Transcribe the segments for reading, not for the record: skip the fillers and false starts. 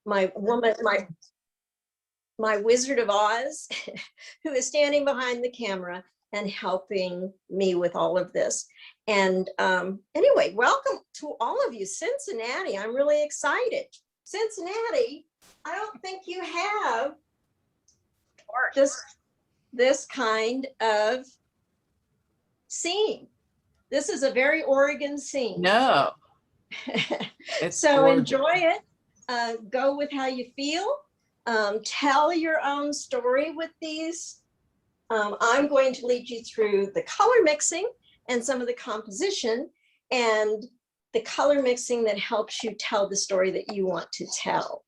my woman, my Wizard of Oz, who is standing behind the camera and helping me with all of this. And anyway, welcome to all of you. Cincinnati, I'm really excited. Cincinnati, I don't think you have this kind of scene. This is a very Oregon scene. No. So gorgeous. enjoy it. Go with how you feel. Tell your own story with these. I'm going to lead you through the color mixing and some of the composition and the color mixing that helps you tell the story that you want to tell.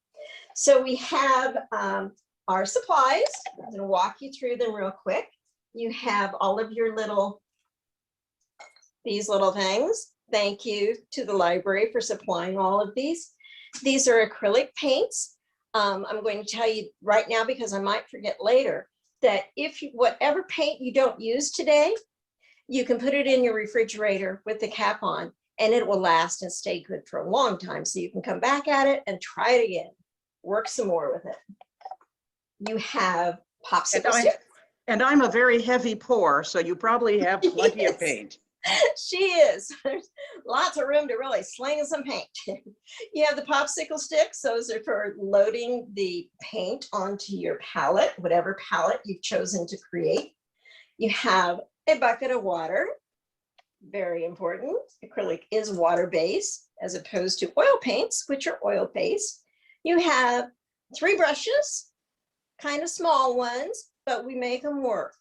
So we have our supplies. I'm going to walk you through them real quick. You have all of your these little things. Thank you to the library for supplying all of these. These are acrylic paints. I'm going to tell you right now, because I might forget later, that if whatever paint you don't use today, you can put it in your refrigerator with the cap on and it will last and stay good for a long time. So you can come back at it and try it again. Work some more with it. You have popsicle sticks. And I'm a very heavy pour, so you probably have plenty of paint. She is. There's lots of room to really sling some paint. You have the popsicle sticks. Those are for loading the paint onto your palette, whatever palette you've chosen to create. You have a bucket of water. Very important. Acrylic is water-based as opposed to oil paints, which are oil-based. You have 3 brushes, kind of small ones, but we make them work.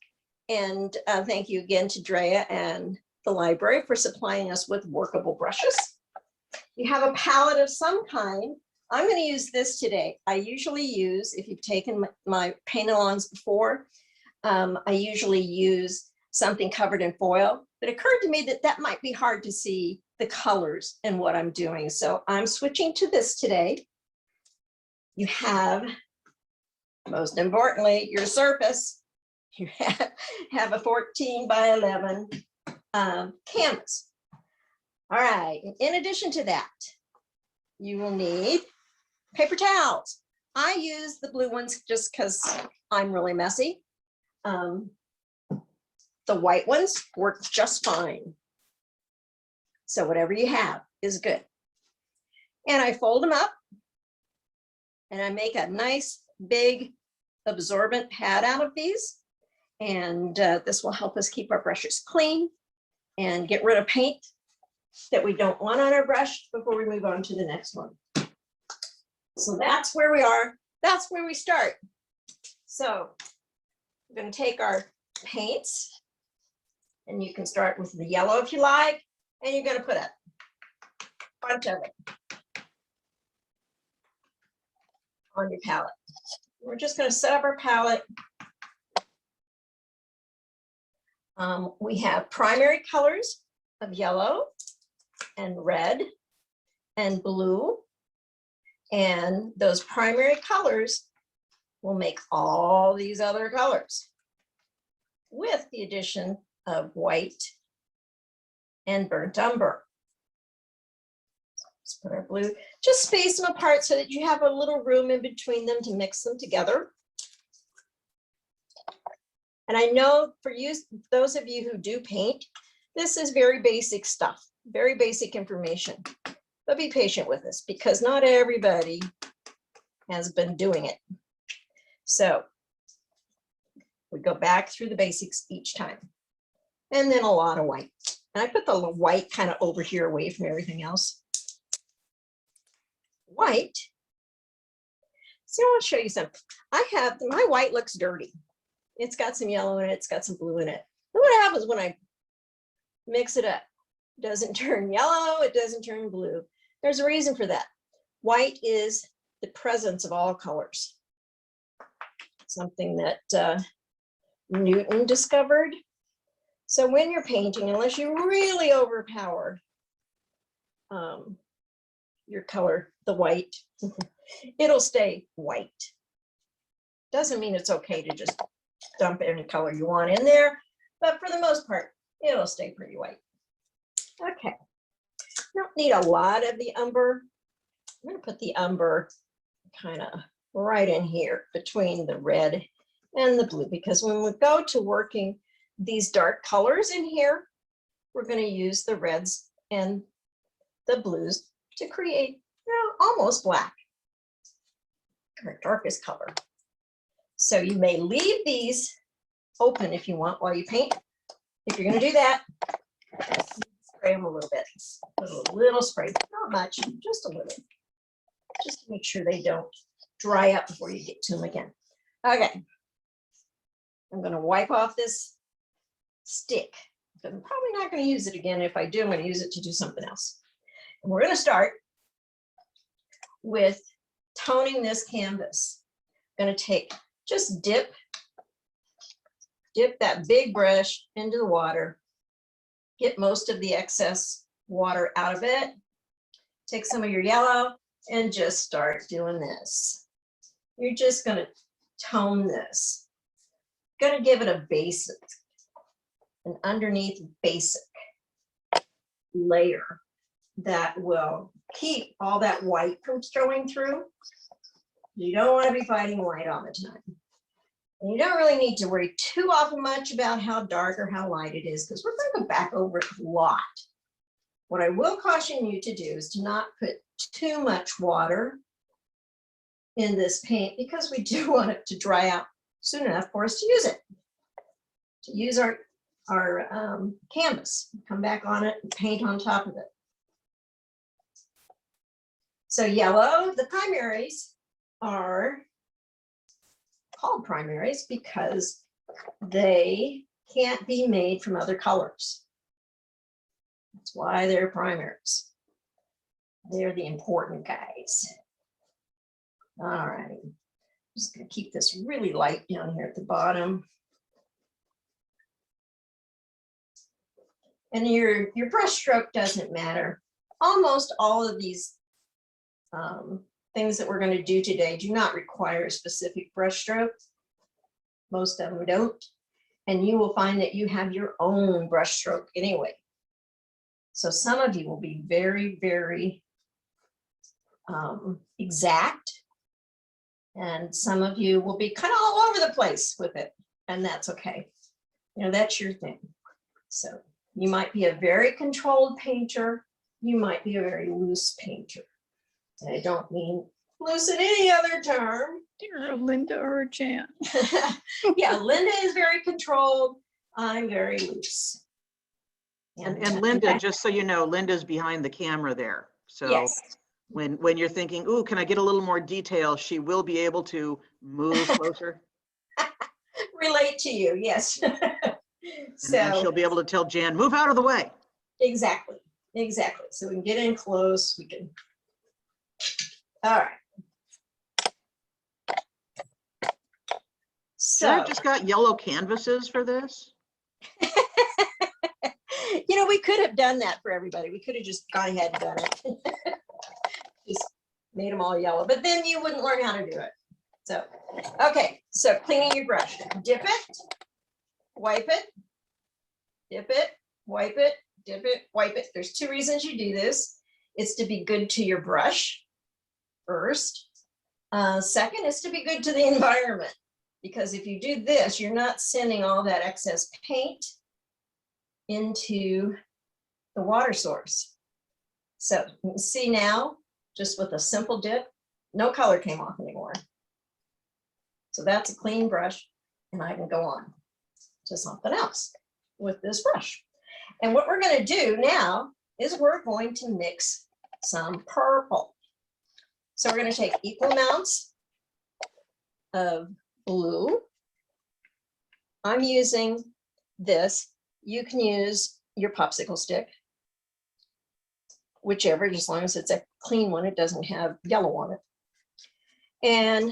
And thank you again to Drea and the library for supplying us with workable brushes. You have a palette of some kind. I'm going to use this today. I usually use, if you've taken my paint-alongs before, I usually use something covered in foil. But it occurred to me that that might be hard to see the colors in what I'm doing. So I'm switching to this today. You have, most importantly, your surface. You have a 14 by 11 canvas. All right, in addition to that, you will need paper towels. I use the blue ones just because I'm really messy. The white ones work just fine. So whatever you have is good. And I fold them up and I make a nice big absorbent pad out of these. And this will help us keep our brushes clean and get rid of paint that we don't want on our brush before we move on to the next one. So that's where we are. That's where we start. So we're going to take our paints, and you can start with the yellow if you like, and you're going to put a bunch of it on your palette. We're just going to set up our palette. We have primary colors of yellow and red and blue. And those primary colors will make all these other colors with the addition of white and burnt umber. Let's put our blue, just space them apart so that you have a little room in between them to mix them together. And I know for you, those of you who do paint, this is very basic stuff, very basic information, but be patient with us because not everybody has been doing it. So we go back through the basics each time, and then a lot of white. And I put the white kind of over here away from everything else. White. So I want to show you something. My white looks dirty. It's got some yellow in it. It's got some blue in it. And what happens when I mix it up? It doesn't turn yellow. It doesn't turn blue. There's a reason for that. White is the presence of all colors. Something that Newton discovered. So when you're painting, unless you really overpower your color, the white, it'll stay white. Doesn't mean it's okay to just dump any color you want in there, but for the most part, it'll stay pretty white. Okay, don't need a lot of the umber. I'm going to put the umber kind of right in here between the red and the blue, because when we go to working these dark colors in here, we're going to use the reds and the blues to create, almost black, our darkest color. So you may leave these open if you want while you paint. If you're going to do that, spray them a little bit. Put a little spray, not much, just a little, just to make sure they don't dry up before you get to them again. Okay, I'm going to wipe off this stick. I'm probably not going to use it again. If I do, I'm going to use it to do something else. And we're going to start with toning this canvas. I'm going to take, just dip that big brush into the water, get most of the excess water out of it, take some of your yellow and just start doing this. You're just going to tone this. Going to give it a basic, an underneath basic layer that will keep all that white from showing through. You don't want to be fighting white all the time. And you don't really need to worry too often much about how dark or how light it is, because we're going to go back over it a lot. What I will caution you to do is to not put too much water in this paint, because we do want it to dry out soon enough for us to use it. To use our canvas, come back on it and paint on top of it. So yellow, the primaries are called primaries because they can't be made from other colors. That's why they're primaries. They're the important guys. All right, I'm just gonna keep this really light down here at the bottom. And your brush stroke doesn't matter. Almost all of these things that we're going to do today do not require a specific brush stroke. Most of them don't. And you will find that you have your own brush stroke anyway. So some of you will be very, very exact. And some of you will be kind of all over the place with it. And that's okay. That's your thing. So you might be a very controlled painter. You might be a very loose painter. And I don't mean loose in any other term. You're a Linda or a Jan. Yeah, Linda is very controlled. I'm very loose. And Linda, just so you know, Linda's behind the camera there. So yes. when you're thinking, ooh, can I get a little more detail? She will be able to move closer. Relate to you, yes. And she'll be able to tell Jan, move out of the way. Exactly. So we can get in close. We can. All right. So I just got yellow canvases for this. We could have done that for everybody. We could have just gone ahead and done it. Just made them all yellow, but then you wouldn't learn how to do it. So, okay. So cleaning your brush, dip it, wipe it, dip it, wipe it, dip it, wipe it. There's two reasons you do this. It's to be good to your brush first. Second is to be good to the environment, because if you do this, you're not sending all that excess paint into the water source. So you can see now, just with a simple dip, no color came off anymore. So that's a clean brush, and I can go on to something else with this brush. And what we're going to do now is we're going to mix some purple. So we're going to take equal amounts of blue. I'm using this. You can use your popsicle stick, whichever, as long as it's a clean one, it doesn't have yellow on it. And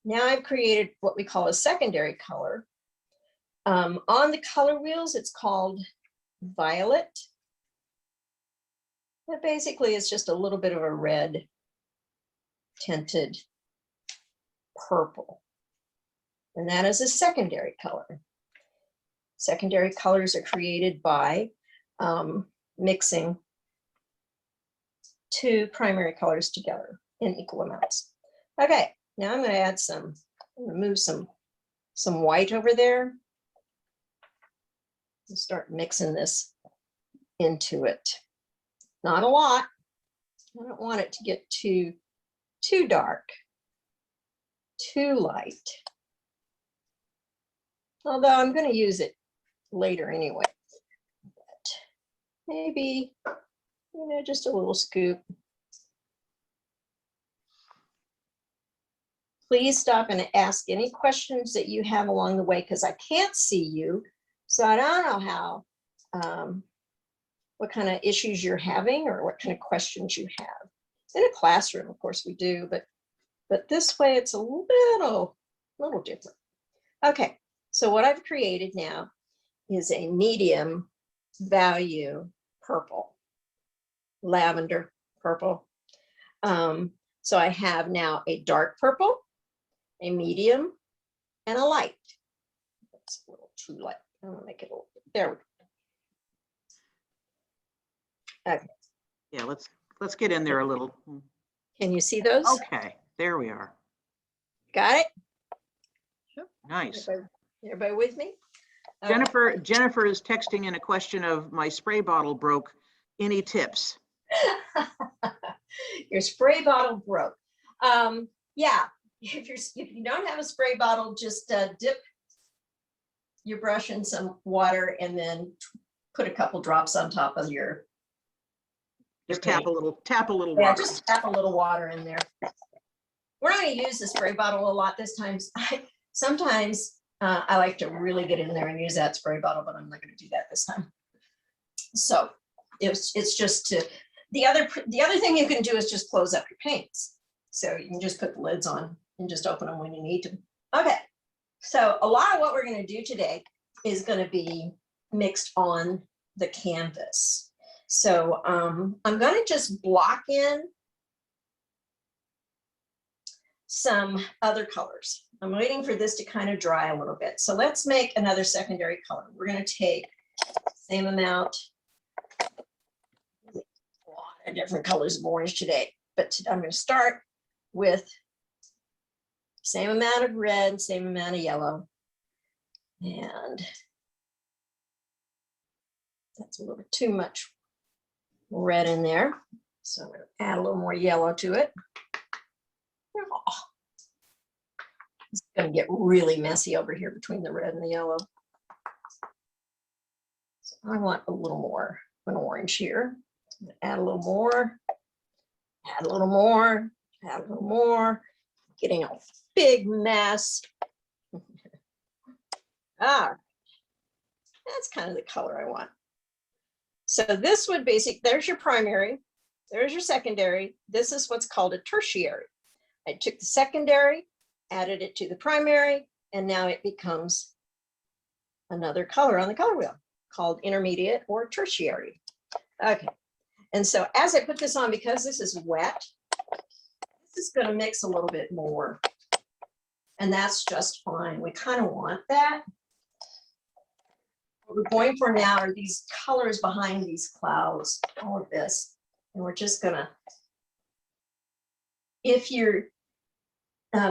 now I've created what we call a secondary color. On the color wheels, it's called violet. But basically, it's just a little bit of a red tinted purple. And that is a secondary color. Secondary colors are created by mixing two primary colors together in equal amounts. Okay, now I'm gonna add some, I'm gonna move some white over there. And start mixing this into it. Not a lot. I don't want it to get too dark, too light. Although I'm going to use it later anyway. But maybe, just a little scoop. Please stop and ask any questions that you have along the way, because I can't see you. So I don't know how, what kind of issues you're having or what kind of questions you have. In a classroom, of course we do, but this way it's a little different. Okay, so what I've created now is a medium value purple, lavender purple. So I have now a dark purple, a medium, and a light. That's a little too light. I'm gonna make it a little bit. There we go. Okay. Yeah, let's get in there a little. Can you see those? Okay, there we are. Got it? Nice. Everybody with me? Okay. Jennifer is texting in a question of my spray bottle broke. Any tips? Your spray bottle broke. Yeah, if you don't have a spray bottle, just dip your brush in some water and then put a couple drops on top of your Just tap a little yeah, water. just tap a little water in there. We're not going to use the spray bottle a lot this time. Sometimes I like to really get in there and use that spray bottle, but I'm not going to do that this time. So it's just to the other thing you can do is just close up your paints. So you can just put the lids on and just open them when you need to. Okay, so a lot of what we're going to do today is going to be mixed on the canvas. So I'm going to just block in some other colors. I'm waiting for this to kind of dry a little bit. So let's make another secondary color. We're going to take the same amount, a lot of different colors of orange today, but I'm going to start with same amount of red, same amount of yellow. And that's a little bit too much red in there. So I'm going to add a little more yellow to it. Oh, it's going to get really messy over here between the red and the yellow. So I want a little more of an orange here. Add a little more, add a little more, add a little more, getting a big mess. Ah, that's kind of the color I want. So this would there's your primary, there's your secondary. This is what's called a tertiary. I took the secondary, added it to the primary, and now it becomes another color on the color wheel called intermediate or tertiary. Okay, and so as I put this on, because this is wet, this is going to mix a little bit more, and that's just fine. We kind of want that. What we're going for now are these colors behind these clouds, all of this, and we're just gonna, if you're,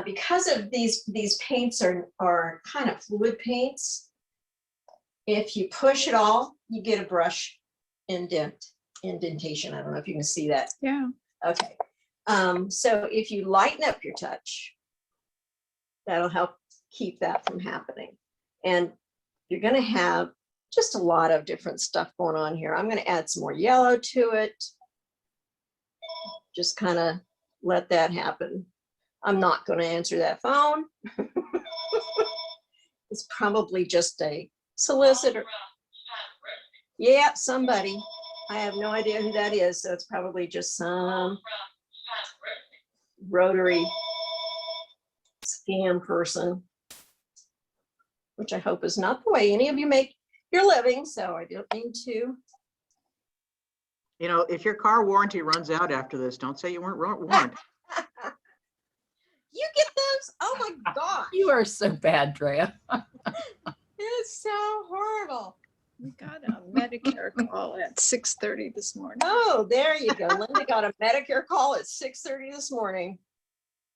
because of these paints are kind of fluid paints, if you push it all, you get a brush indentation. I don't know if you can see that. Yeah. Okay. So if you lighten up your touch, that'll help keep that from happening. And you're going to have just a lot of different stuff going on here. I'm going to add some more yellow to it. Just kind of let that happen. I'm not going to answer that phone. It's probably just a solicitor. Yeah, somebody. I have no idea who that is, so it's probably just some rotary scam person, which I hope is not the way any of you make your living, so I don't need to. You know, if your car warranty runs out after this, don't say you weren't warned. You get those? Oh my God. You are so bad, Drea. It's so horrible. We got a Medicare call at 6:30 this morning. Oh, there you go. Linda got a Medicare call at 6:30 this morning.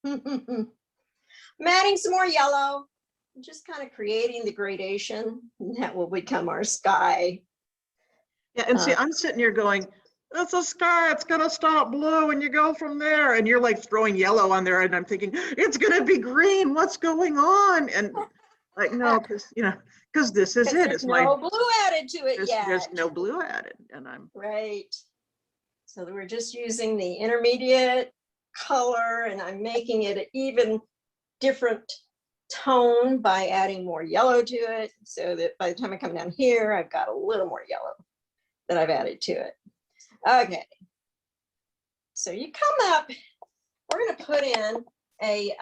I'm adding some more yellow, just kind of creating the gradation. That will become our sky. Yeah, and see, I'm sitting here going, it's a sky, it's gonna stop blue and you go from there. And you're like throwing yellow on there and I'm thinking, it's gonna be green, what's going on? And like, no, because this is it. There's It's my, no blue added to it yet. there's no blue added. And I'm, Right. So we're just using the intermediate color and I'm making it an even different tone by adding more yellow to it so that by the time I come down here, I've got a little more yellow that I've added to it. Okay. So you come up, we're going to put in a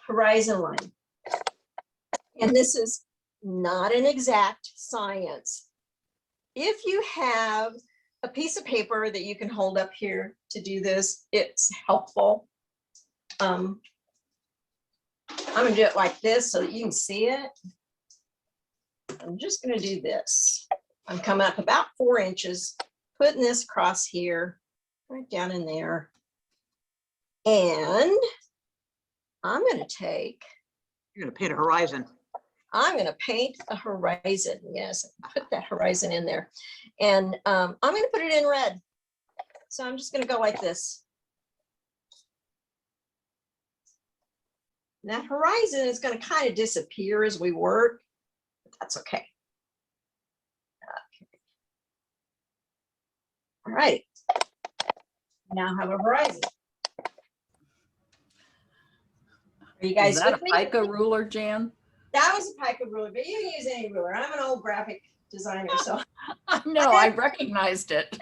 horizon line. And this is not an exact science. If you have a piece of paper that you can hold up here to do this, it's helpful. I'm gonna do it like this so that you can see it. I'm just gonna do this. I'm coming up about 4 inches, putting this across here, right down in there. And I'm gonna take, you're gonna paint a horizon. I'm going to paint a horizon. Yes, put that horizon in there. And I'm going to put it in red. So I'm just going to go like this. And that horizon is going to kind of disappear as we work, but that's okay. All right. Now I have a horizon. Are you guys Is that with a me? pica ruler, Jan? That was a pica ruler, but you can use any ruler. I'm an old graphic designer, so No, I recognized it.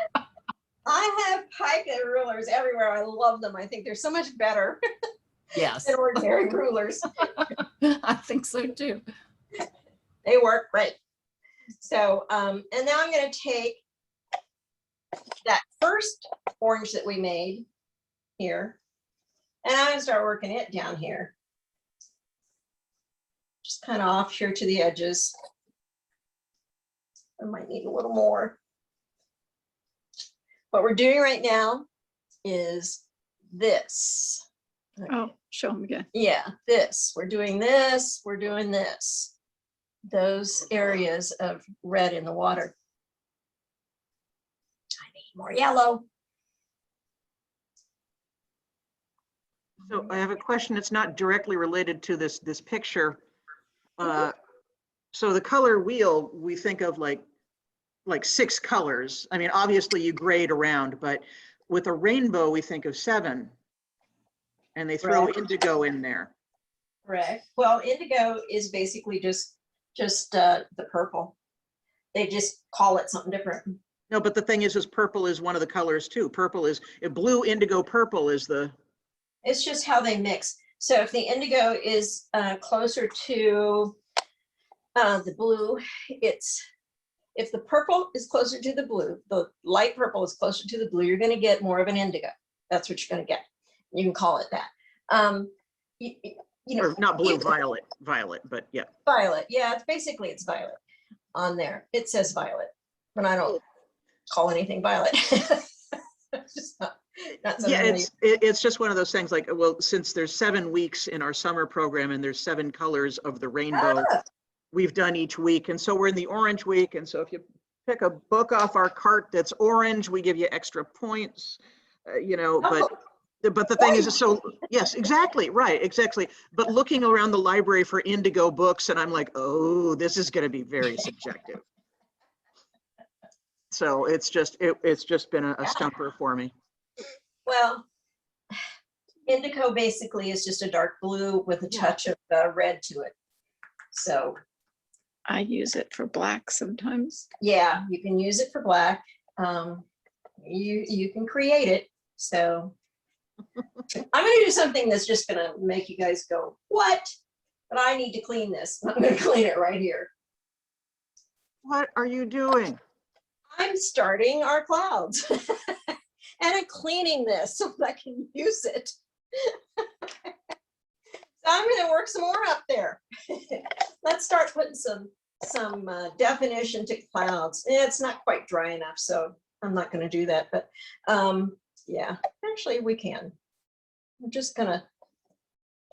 I have pica rulers everywhere. I love them. I think they're so much better Yes, than ordinary rulers. I think so too. They work great. So, and now I'm going to take that first orange that we made here, and I'm going to start working it down here. Just kind of off here to the edges. I might need a little more. What we're doing right now is this. Oh, show them again. Yeah, this. We're doing this. We're doing this. Those areas of red in the water. I need more yellow. So I have a question that's not directly related to this picture. So the color wheel, we think of like 6 colors. I mean, obviously you grade around, but with a rainbow, we think of 7. And they throw Right. indigo in there. Correct. Well, indigo is basically just the purple. They just call it something different. No, but the thing is purple is one of the colors too. Purple is, blue, indigo, purple is the. It's just how they mix. So if the indigo is closer to the blue, if the purple is closer to the blue, the light purple is closer to the blue, you're going to get more of an indigo. That's what you're going to get. You can call it that. You know, Or not blue, violet, but yeah. Violet. Yeah, it's violet on there. It says violet, but I don't call anything violet. It's just not Yeah, something it's just one of those things like, well, since there's 7 weeks in our summer program and there's 7 colors of the rainbow, we've done each week. And so we're in the orange week. And so if you pick a book off our cart that's orange, we give you extra points, but the thing is, so yes, exactly, right, exactly. But looking around the library for indigo books, and I'm like, oh, this is going to be very subjective. So it's just been a stumper for me. Well, indigo basically is just a dark blue with a touch of red to it. So I use it for black sometimes. yeah, you can use it for black. You can create it. So I'm going to do something that's just going to make you guys go, what? But I need to clean this. I'm going to clean it right here. What are you doing? I'm starting our clouds and I'm cleaning this so that I can use it. So I'm going to work some more up there. Let's start putting some definition to clouds. It's not quite dry enough, so I'm not going to do that. But yeah, actually we can. I'm just going to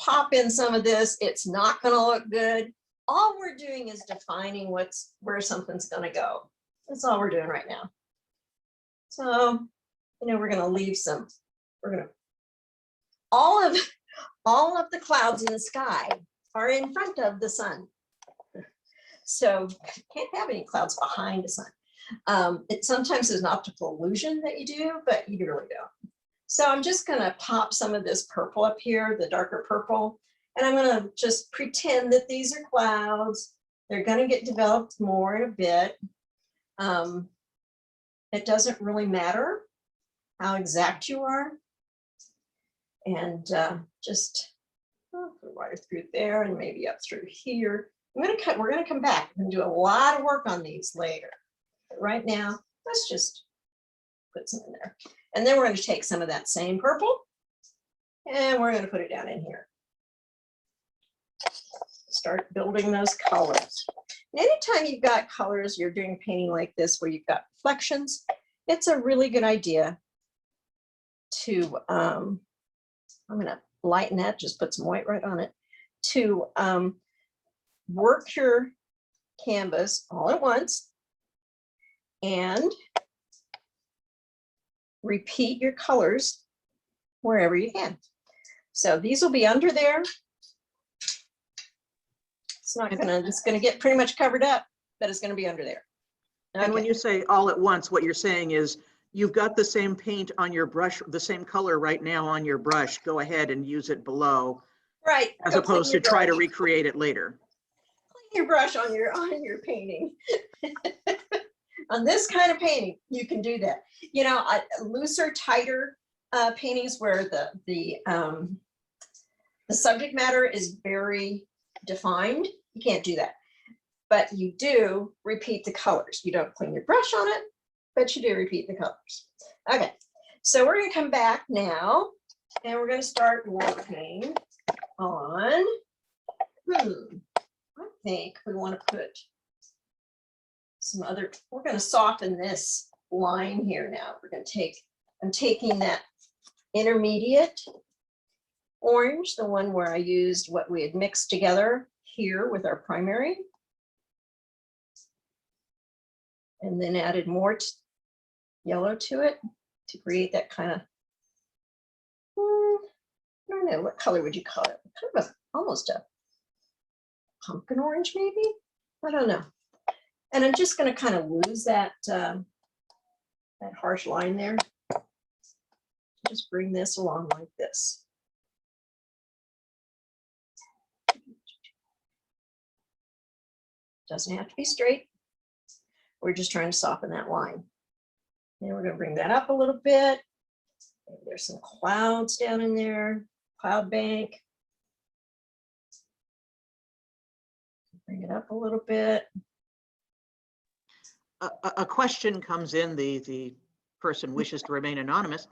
pop in some of this. It's not going to look good. All we're doing is defining where something's going to go. That's all we're doing right now. So, we're going to leave some. We're going to all of the clouds in the sky are in front of the sun. So can't have any clouds behind the sun. It sometimes is an optical illusion that you do, but you really don't. So I'm just going to pop some of this purple up here, the darker purple, and I'm going to just pretend that these are clouds. They're going to get developed more in a bit. It doesn't really matter how exact you are. And just right through there and maybe up through here. We're going to come back and do a lot of work on these later. But right now, let's just put some in there. And then we're going to take some of that same purple and we're going to put it down in here. Start building those colors. And anytime you've got colors, you're doing painting like this where you've got reflections, it's a really good idea to, I'm going to lighten that, just put some white right on it, to work your canvas all at once and repeat your colors wherever you can. So these will be under there. It's gonna get pretty much covered up, but it's gonna be under there. Okay. And when you say all at once, what you're saying is you've got the same paint on your brush, the same color right now on your brush, go ahead and use it below. Right. As opposed to try to recreate it later. Clean your brush on your painting. On this kind of painting, you can do that. Looser, tighter paintings where the subject matter is very defined, you can't do that. But you do repeat the colors. You don't clean your brush on it, but you do repeat the colors. Okay, so we're going to come back now and we're going to start working on, I think we want to put some other, we're going to soften this line here now. We're going to take, I'm taking that intermediate orange, the one where I used what we had mixed together here with our primary, and then added more yellow to it to create that kind of, I don't know, what color would you call it? Kind of almost a pumpkin orange, maybe? I don't know. And I'm just going to kind of lose that, that harsh line there. Just bring this along like this. Doesn't have to be straight. We're just trying to soften that line. And we're going to bring that up a little bit. Maybe there's some clouds down in there, cloud bank. Bring it up a little bit. A question comes in, the person wishes to remain anonymous,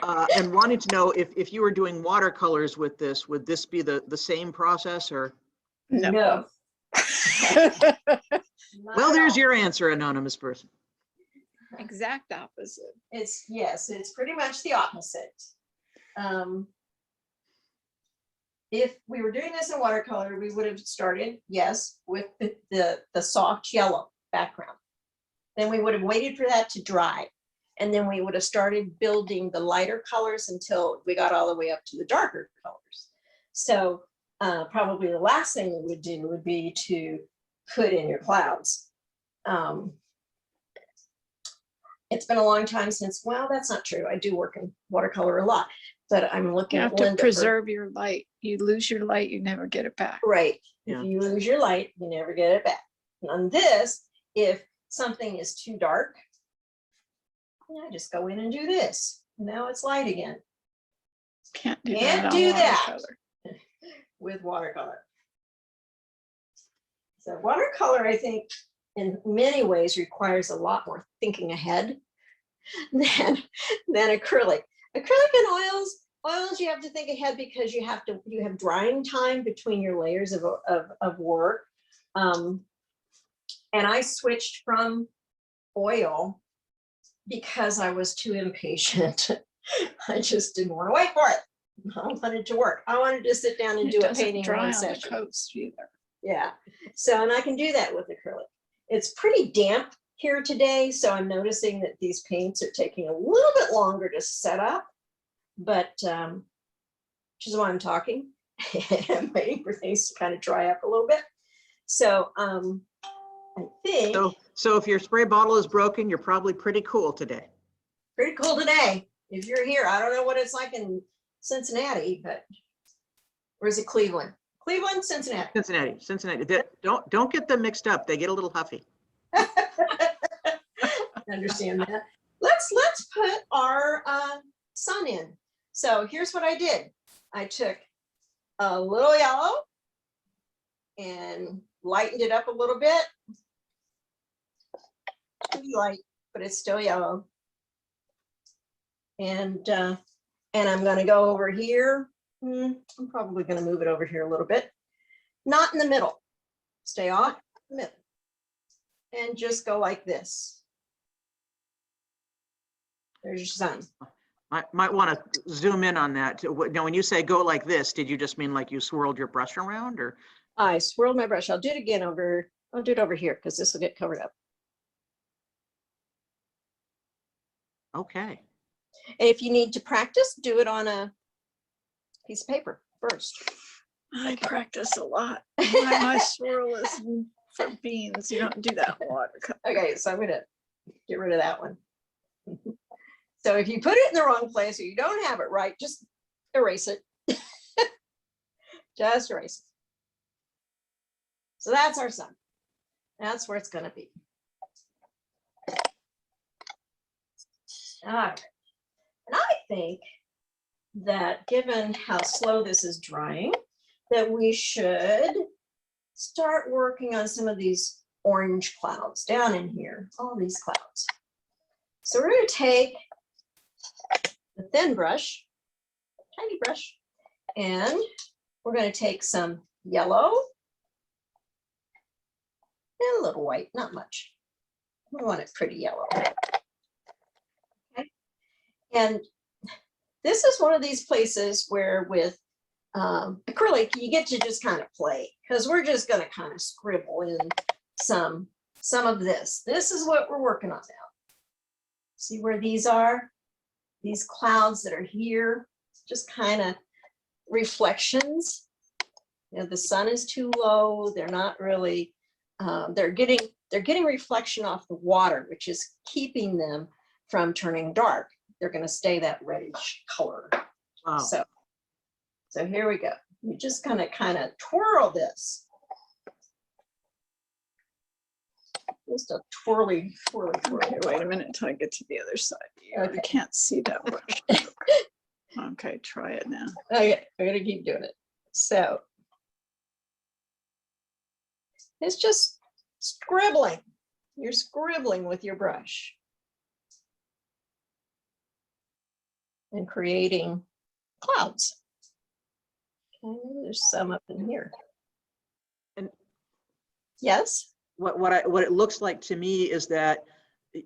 and wanting to know if you were doing watercolors with this, would this be the same process or? No. Well, there's your answer, anonymous person. Exact opposite. Yes, it's pretty much the opposite. If we were doing this in watercolor, we would have started, yes, with the soft yellow background. Then we would have waited for that to dry. And then we would have started building the lighter colors until we got all the way up to the darker colors. So probably the last thing we would do would be to put in your clouds. It's been a long time since, well, that's not true. I do work in watercolor a lot, but I'm looking You at have to Linda preserve your light. You lose your light, you never get it back. right. Yeah. If you lose your light, you never get it back. And on this, if something is too dark, I just go in and do this. Now it's light again. Can't do Can't that. do on that. watercolor. With watercolor. So watercolor, I think, in many ways requires a lot more thinking ahead than acrylic. Acrylic and oils you have to think ahead because you have drying time between your layers of work. And I switched from oil because I was too impatient. I just didn't want to wait for it. I wanted to work. I wanted to sit down and It do a doesn't painting in dry one on the session. coast either. Yeah. So, and I can do that with acrylic. It's pretty damp here today, so I'm noticing that these paints are taking a little bit longer to set up, but which is why I'm talking. I'm waiting for things to kind of dry up a little bit. So I think So if your spray bottle is broken, you're probably pretty cool today. pretty cool today. If you're here, I don't know what it's like in Cincinnati, but or is it Cleveland? Cleveland, Cincinnati. Cincinnati. Don't get them mixed up. They get a little huffy. Understand that. Let's put our sun in. So here's what I did. I took a little yellow and lightened it up a little bit. Pretty light, but it's still yellow. And I'm going to go over here. I'm probably going to move it over here a little bit. Not in the middle. Stay off the middle. And just go like this. There's your sun. Might want to zoom in on that. Now, when you say go like this, did you just mean like you swirled your brush around, or? I swirled my brush. I'll do it again over. I'll do it over here because this will get covered up. Okay. And if you need to practice, do it on a piece of paper first. I practice a lot. My swirl is for beans. You don't do that watercolor. Okay, so I'm gonna get rid of that one. So if you put it in the wrong place or you don't have it right, just erase it. Just erase it. So that's our sun. That's where it's gonna be. All right. And I think that given how slow this is drying, that we should start working on some of these orange clouds down in here, all these clouds. So we're going to take the thin brush, tiny brush, and we're going to take some yellow and a little white, not much. We want it pretty yellow. Okay. And this is one of these places where with acrylic, you get to just kind of play, because we're just going to kind of scribble in some of this. This is what we're working on now. See where these are? These clouds that are here, just kind of reflections. You know, the sun is too low. They're not really, they're getting reflection off the water, which is keeping them from turning dark. They're going to stay that reddish color. Wow. So here we go. You're just gonna kind of twirl this. Just a twirly. Okay, wait a minute until I get to the other side. Yeah, Okay. I can't see that brush. Okay, try it now. Okay, I'm gonna keep doing it. So it's just scribbling. You're scribbling with your brush and creating clouds. Okay, there's some up in here. And yes. What it looks like to me is that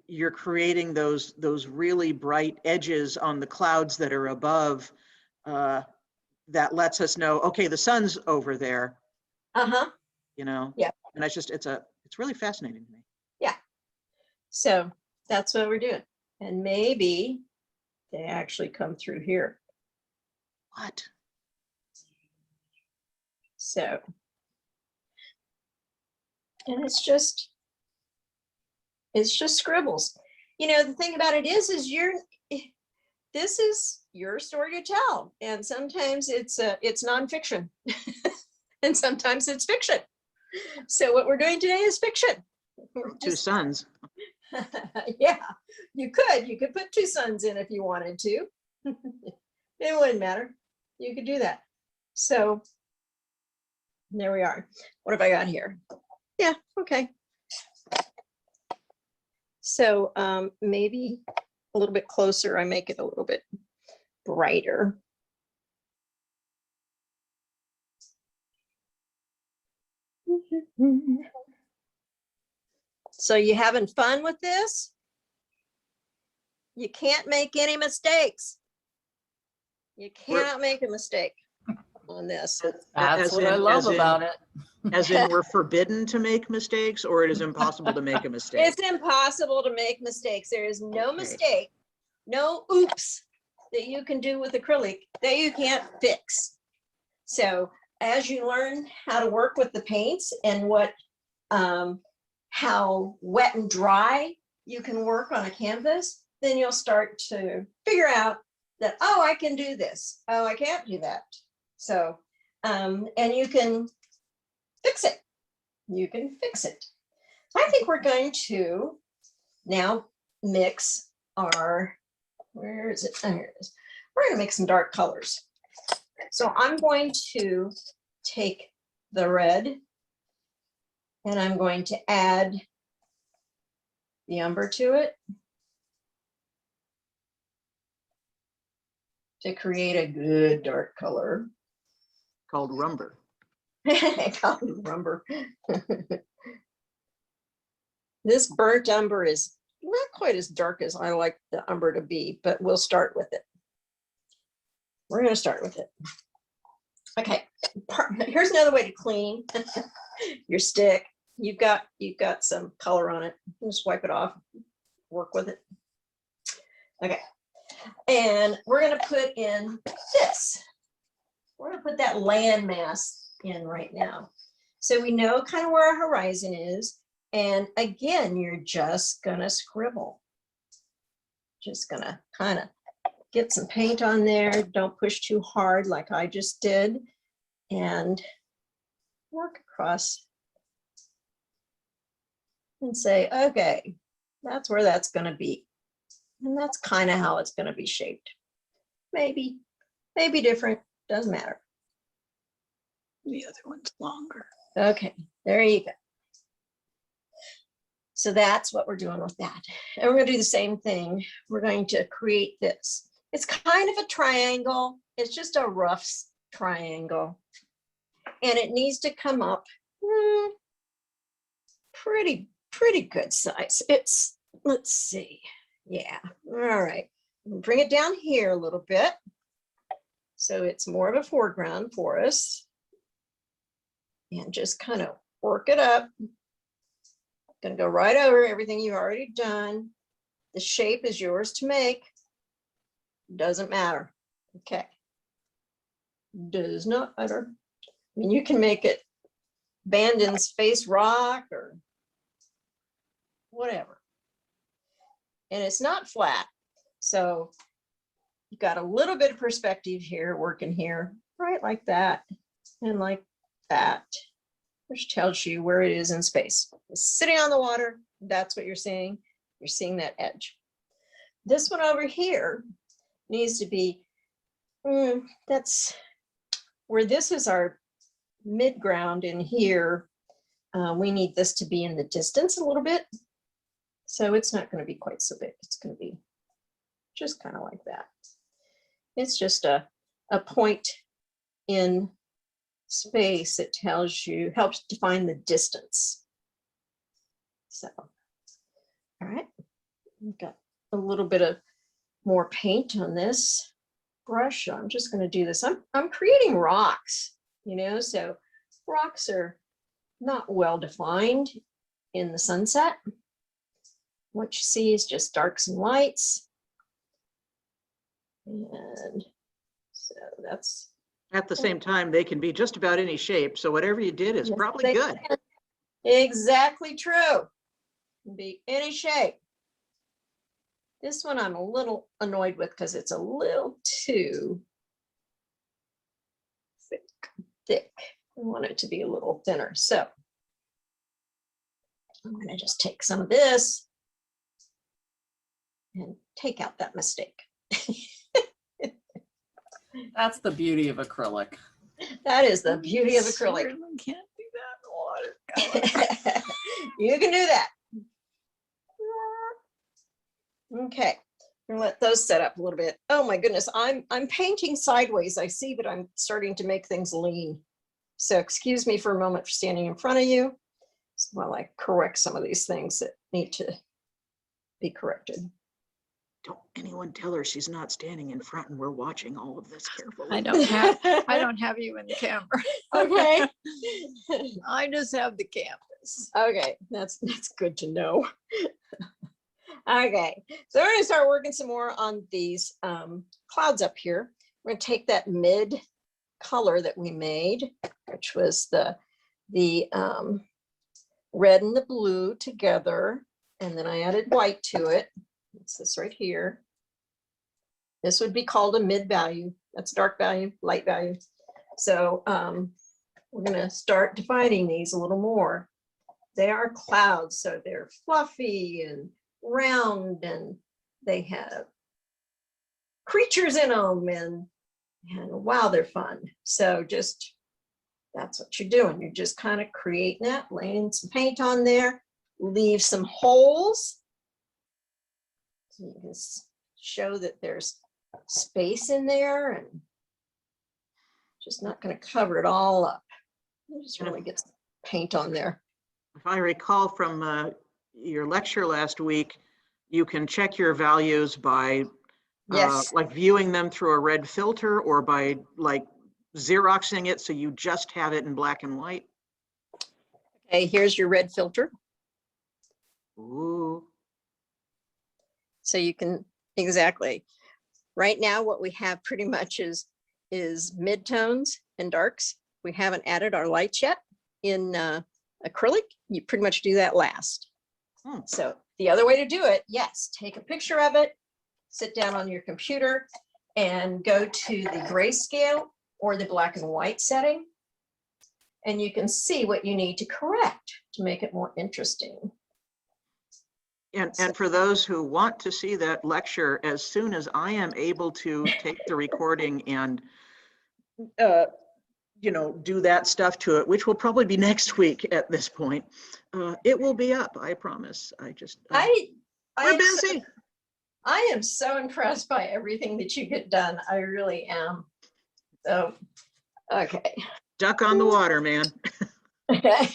you're creating those really bright edges on the clouds that are above. That lets us know, okay, the sun's over there. You know. Yeah. And it's really fascinating to me. Yeah. So that's what we're doing, and maybe they actually come through here. What? So, and it's just scribbles. You know, the thing about it is this is your story to tell. And sometimes it's nonfiction and sometimes it's fiction. So what we're doing today is fiction. Two suns. Yeah, you could put two suns in if you wanted to. It wouldn't matter. You could do that. So there we are. What have I got here? Yeah, okay. So maybe a little bit closer, I make it a little bit brighter. So you having fun with this? You can't make any mistakes. You cannot make a mistake on this. That's As what in- I love as in- about it. As in, we're forbidden to make mistakes, or it is impossible to make a mistake? It's impossible to make mistakes. There is no Okay. mistake, no oops that you can do with acrylic that you can't fix. So as you learn how to work with the paints and how wet and dry you can work on a canvas, then you'll start to figure out that, oh, I can do this. Oh, I can't do that. So, and you can fix it. You can fix it. So I think we're going to now mix our, where is it? Oh, here it is. We're going to mix some dark colors. So I'm going to take the red and I'm going to add the umber to it to create a good dark color. Called rumber. Called rumber. This burnt umber is not quite as dark as I like the umber to be, but we'll start with it. We're going to start with it. Okay, here's another way to clean your stick. You've got some color on it. Just wipe it off, work with it. Okay, and we're going to put in this. We're going to put that landmass in right now. So we know kind of where our horizon is. And again, you're just going to scribble. Just going to kind of get some paint on there. Don't push too hard like I just did. And work across and say, okay, that's where that's going to be. And that's kind of how it's going to be shaped. Maybe different, doesn't matter. The other one's longer. Okay, there you go. So that's what we're doing with that. And we're going to do the same thing. We're going to create this. It's kind of a triangle. It's just a rough triangle. And it needs to come up pretty good size. It's, let's see. Yeah, all right. Bring it down here a little bit. So it's more of a foreground for us. And just kind of work it up. Gonna go right over everything you've already done. The shape is yours to make. Doesn't matter. Okay. Does not matter. I mean, you can make it Bandon's face rock or whatever. And it's not flat. So you've got a little bit of perspective here, working here, right like that and like that, which tells you where it is in space. It's sitting on the water. That's what you're seeing. You're seeing that edge. This one over here needs to be, that's where this is our mid-ground in here. We need this to be in the distance a little bit. So it's not going to be quite so big. It's going to be just kind of like that. It's just a point in space. It tells you, helps define the distance. So, all right, we've got a little bit of more paint on this brush. I'm just going to do this. I'm creating rocks, so rocks are not well defined in the sunset. What you see is just darks and lights. And so that's. At the same time, they can be just about any shape. So whatever you did is probably good. Exactly true. Can be any shape. This one I'm a little annoyed with because it's a little too thick. I want it to be a little thinner. So I'm going to just take some of this and take out that mistake. That's the beauty of acrylic. That is the beauty of acrylic. Certainly can't do that in watercolor. You can do that. Okay, I'm gonna let those set up a little bit. Oh my goodness, I'm painting sideways. I see that I'm starting to make things lean. So excuse me for a moment for standing in front of you. while I correct some of these things that need to be corrected. Don't anyone tell her she's not standing in front and we're watching all of this carefully. I don't have you in the camera. Okay. I just have the canvas. Okay, that's good to know. Okay, so we're gonna start working some more on these clouds up here. We're gonna take that mid color that we made, which was the red and the blue together, and then I added white to it. It's this right here. This would be called a mid value. That's dark value, light value. So we're gonna start defining these a little more. They are clouds, so they're fluffy and round, and they have creatures in them, and wow, they're fun. So just, that's what you're doing. You're just kind of creating that, laying some paint on there, leave some holes. So you can show that there's space in there, and just not going to cover it all up. You just really get some paint on there. If I recall from your lecture last week, you can check your values by Yes. like viewing them through a red filter, or by like Xeroxing it so you just have it in black and white. Okay, here's your red filter. Ooh. So you can, exactly. Right now, what we have pretty much is midtones and darks. We haven't added our lights yet in acrylic. You pretty much do that last. So the other way to do it, yes, take a picture of it, sit down on your computer and go to the grayscale or the black and white setting, and you can see what you need to correct to make it more interesting. And for those who want to see that lecture, as soon as I am able to take the recording and you know, do that stuff to it, which will probably be next week at this point, it will be up, I promise. We're busy. I am so impressed by everything that you get done. I really am. So, okay. Duck on the water, man. Duck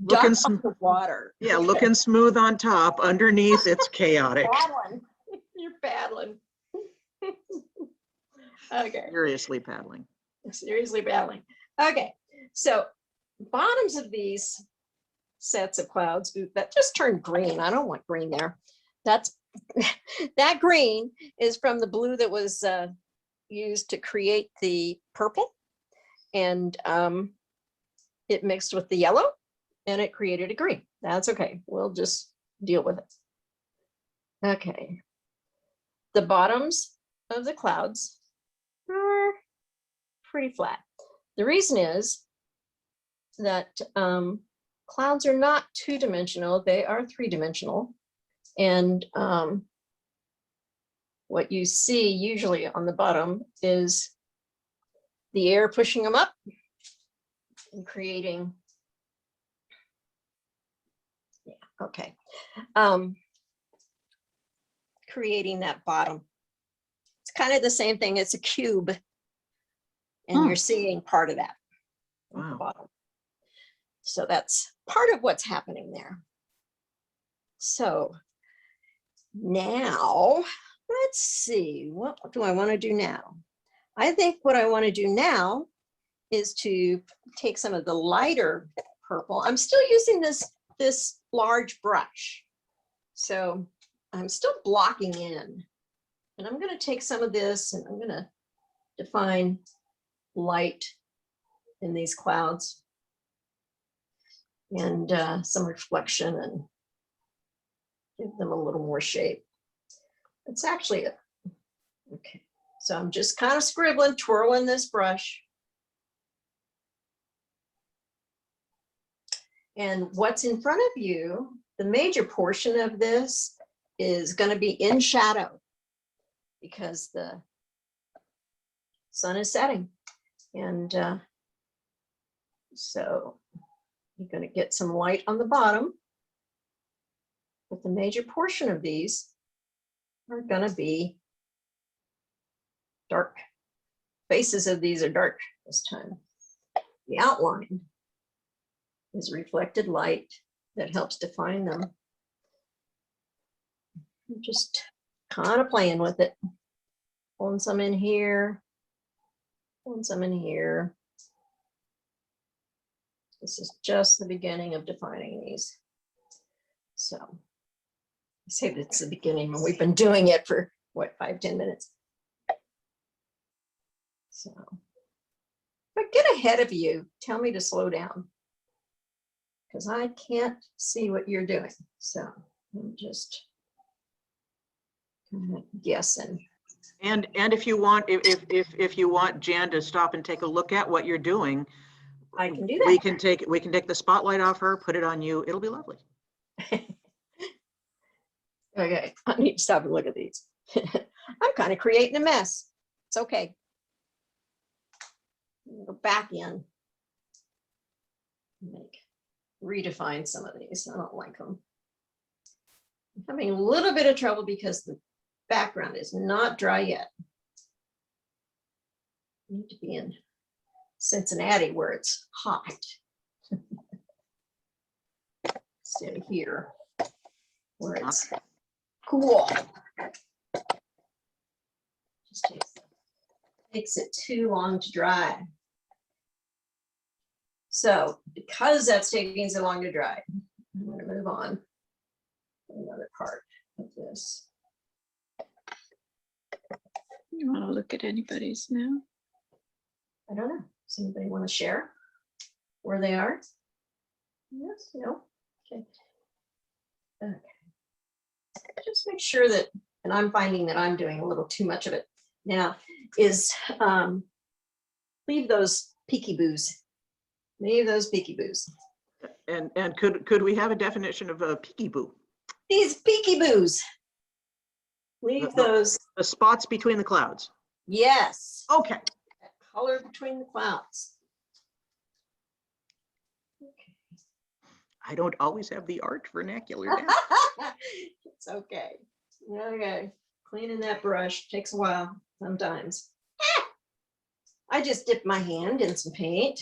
Looking on the water. Yeah, looking smooth on top. Underneath, it's chaotic. Paddling. You're paddling. Okay. Seriously paddling. Seriously battling. Okay, so bottoms of these sets of clouds, ooh, that just turned green. I don't want green there. That's that green is from the blue that was used to create the purple, and it mixed with the yellow and it created a green. That's okay. We'll just deal with it. Okay. The bottoms of the clouds are pretty flat. The reason is that clouds are not two-dimensional, they are three-dimensional. And what you see usually on the bottom is the air pushing them up and creating, yeah, okay. Creating that bottom. It's kind of the same thing as a cube. And you're seeing part of that at the bottom. So that's part of what's happening there. So now let's see, what do I want to do now? I think what I want to do now is to take some of the lighter purple. I'm still using this large brush. So I'm still blocking in, and I'm going to take some of this and I'm going to define light in these clouds and some reflection and give them a little more shape. It's actually okay. So I'm just kind of scribbling, twirling this brush. And what's in front of you, the major portion of this is going to be in shadow because the sun is setting. And so you're going to get some light on the bottom, but the major portion of these are going to be dark. Faces of these are dark this time. The outline is reflected light that helps define them. I'm just kind of playing with it. Pulling some in here, pulling some in here. This is just the beginning of defining these. So I say it's the beginning, and we've been doing it for what, 5-10 minutes. So if I get ahead of you, tell me to slow down, because I can't see what you're doing. So I'm just kind of guessing. And if you want, if you want Jan to stop and take a look at what you're doing, I can do that. we can take the spotlight off her, put it on you. It'll be lovely. Okay, I need to stop and look at these. I'm kind of creating a mess. It's okay. Go back in. Redefine some of these. I don't like them. I'm having a little bit of trouble because the background is not dry yet. I need to be in Cincinnati where it's hot. Instead of here where it's cool. Just takes it too long to dry. So because that's taking so long to dry, I'm going to move on to another part of this. You want to look at anybody's now? I don't know. Does anybody want to share where they are? Yes, no. Okay. Okay. Just make sure that, and I'm finding that I'm doing a little too much of it now, is leave those peeky-boos. Leave those peeky-boos. And could we have a definition of a peekaboo? These peeky-boos. Leave those. The spots between the clouds. Yes. Okay. That color between the clouds. Okay. I don't always have the art vernacular down. It's okay. Okay. Cleaning that brush takes a while sometimes. I just dipped my hand in some paint.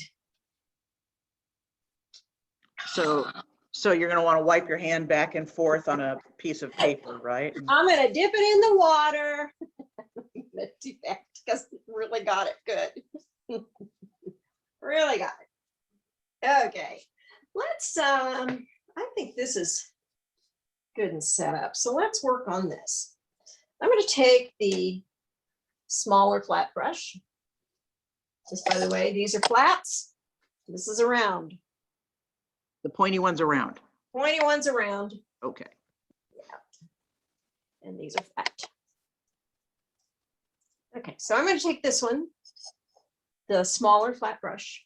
So you're going to want to wipe your hand back and forth on a piece of paper, right? I'm going to dip it in the water. I'm gonna do that because it really got it good. Really got it. Okay. Let's, I think this is good and set up. So let's work on this. I'm going to take the smaller flat brush. Just by the way, these are flats. This is a round. The pointy ones around. Pointy ones around. Okay. Yeah. And these are flat. Okay, so I'm going to take this one, the smaller flat brush,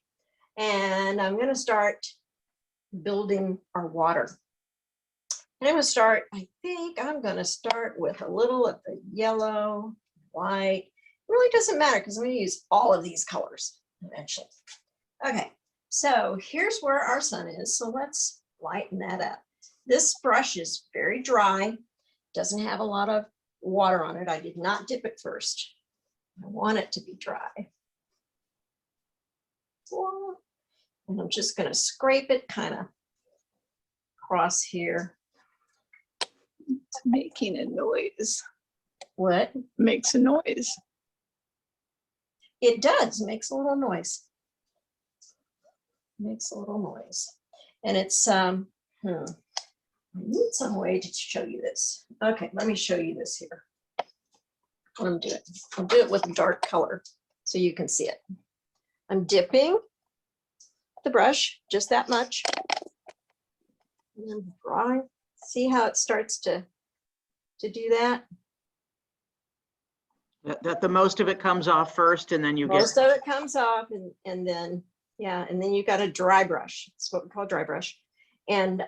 and I'm going to start building our water. And I'm going to start, I think I'm going to start with a little of the yellow, white. It really doesn't matter because I'm going to use all of these colors eventually. Okay, so here's where our sun is. So let's lighten that up. This brush is very dry, doesn't have a lot of water on it. I did not dip it first. I want it to be dry. And I'm just going to scrape it kind of across here. It's making a noise. What? Makes a noise. It does, makes a little noise. Makes a little noise. And it's, I need some way to show you this. Okay, let me show you this here. I'll do it with a dark color so you can see it. I'm dipping the brush just that much. And then dry. See how it starts to do that? That the most of it comes off first, and then you Most of it comes off, and then, yeah, and then you got a dry brush. It's what we call dry brush. And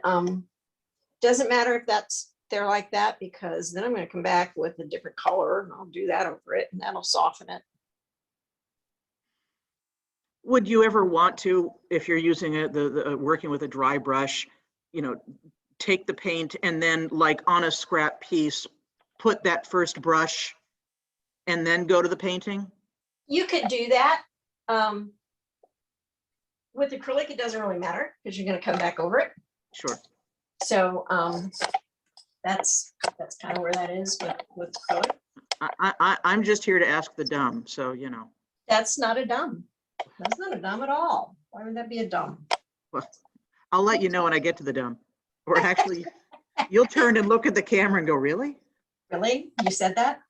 doesn't matter if that's there like that, because then I'm going to come back with a different color and I'll do that over it, and that'll soften it. Would you ever want to, if you're using the working with a dry brush, you know, take the paint and then, like on a scrap piece, put that first brush and then go to the painting? You could do that. with acrylic, it doesn't really matter because you're going to come back over it. Sure. So that's kind of where that is with acrylic. I'm just here to ask the dumb, so you know. That's not a dumb. That's not a dumb at all. Why would that be a dumb? Well, I'll let you know when I get to the dumb. Or actually, you'll turn and look at the camera and go, really? Really? You said that?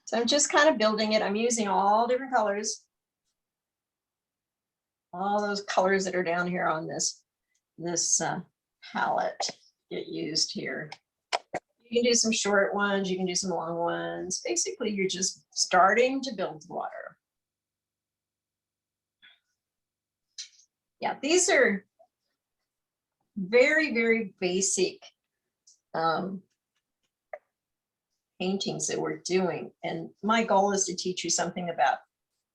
So I'm just kind of building it. I'm using all different colors. All those colors that are down here on this palette get used here. You can do some short ones, you can do some long ones. Basically, you're just starting to build water. Yeah, these are very, very basic paintings that we're doing. And my goal is to teach you something about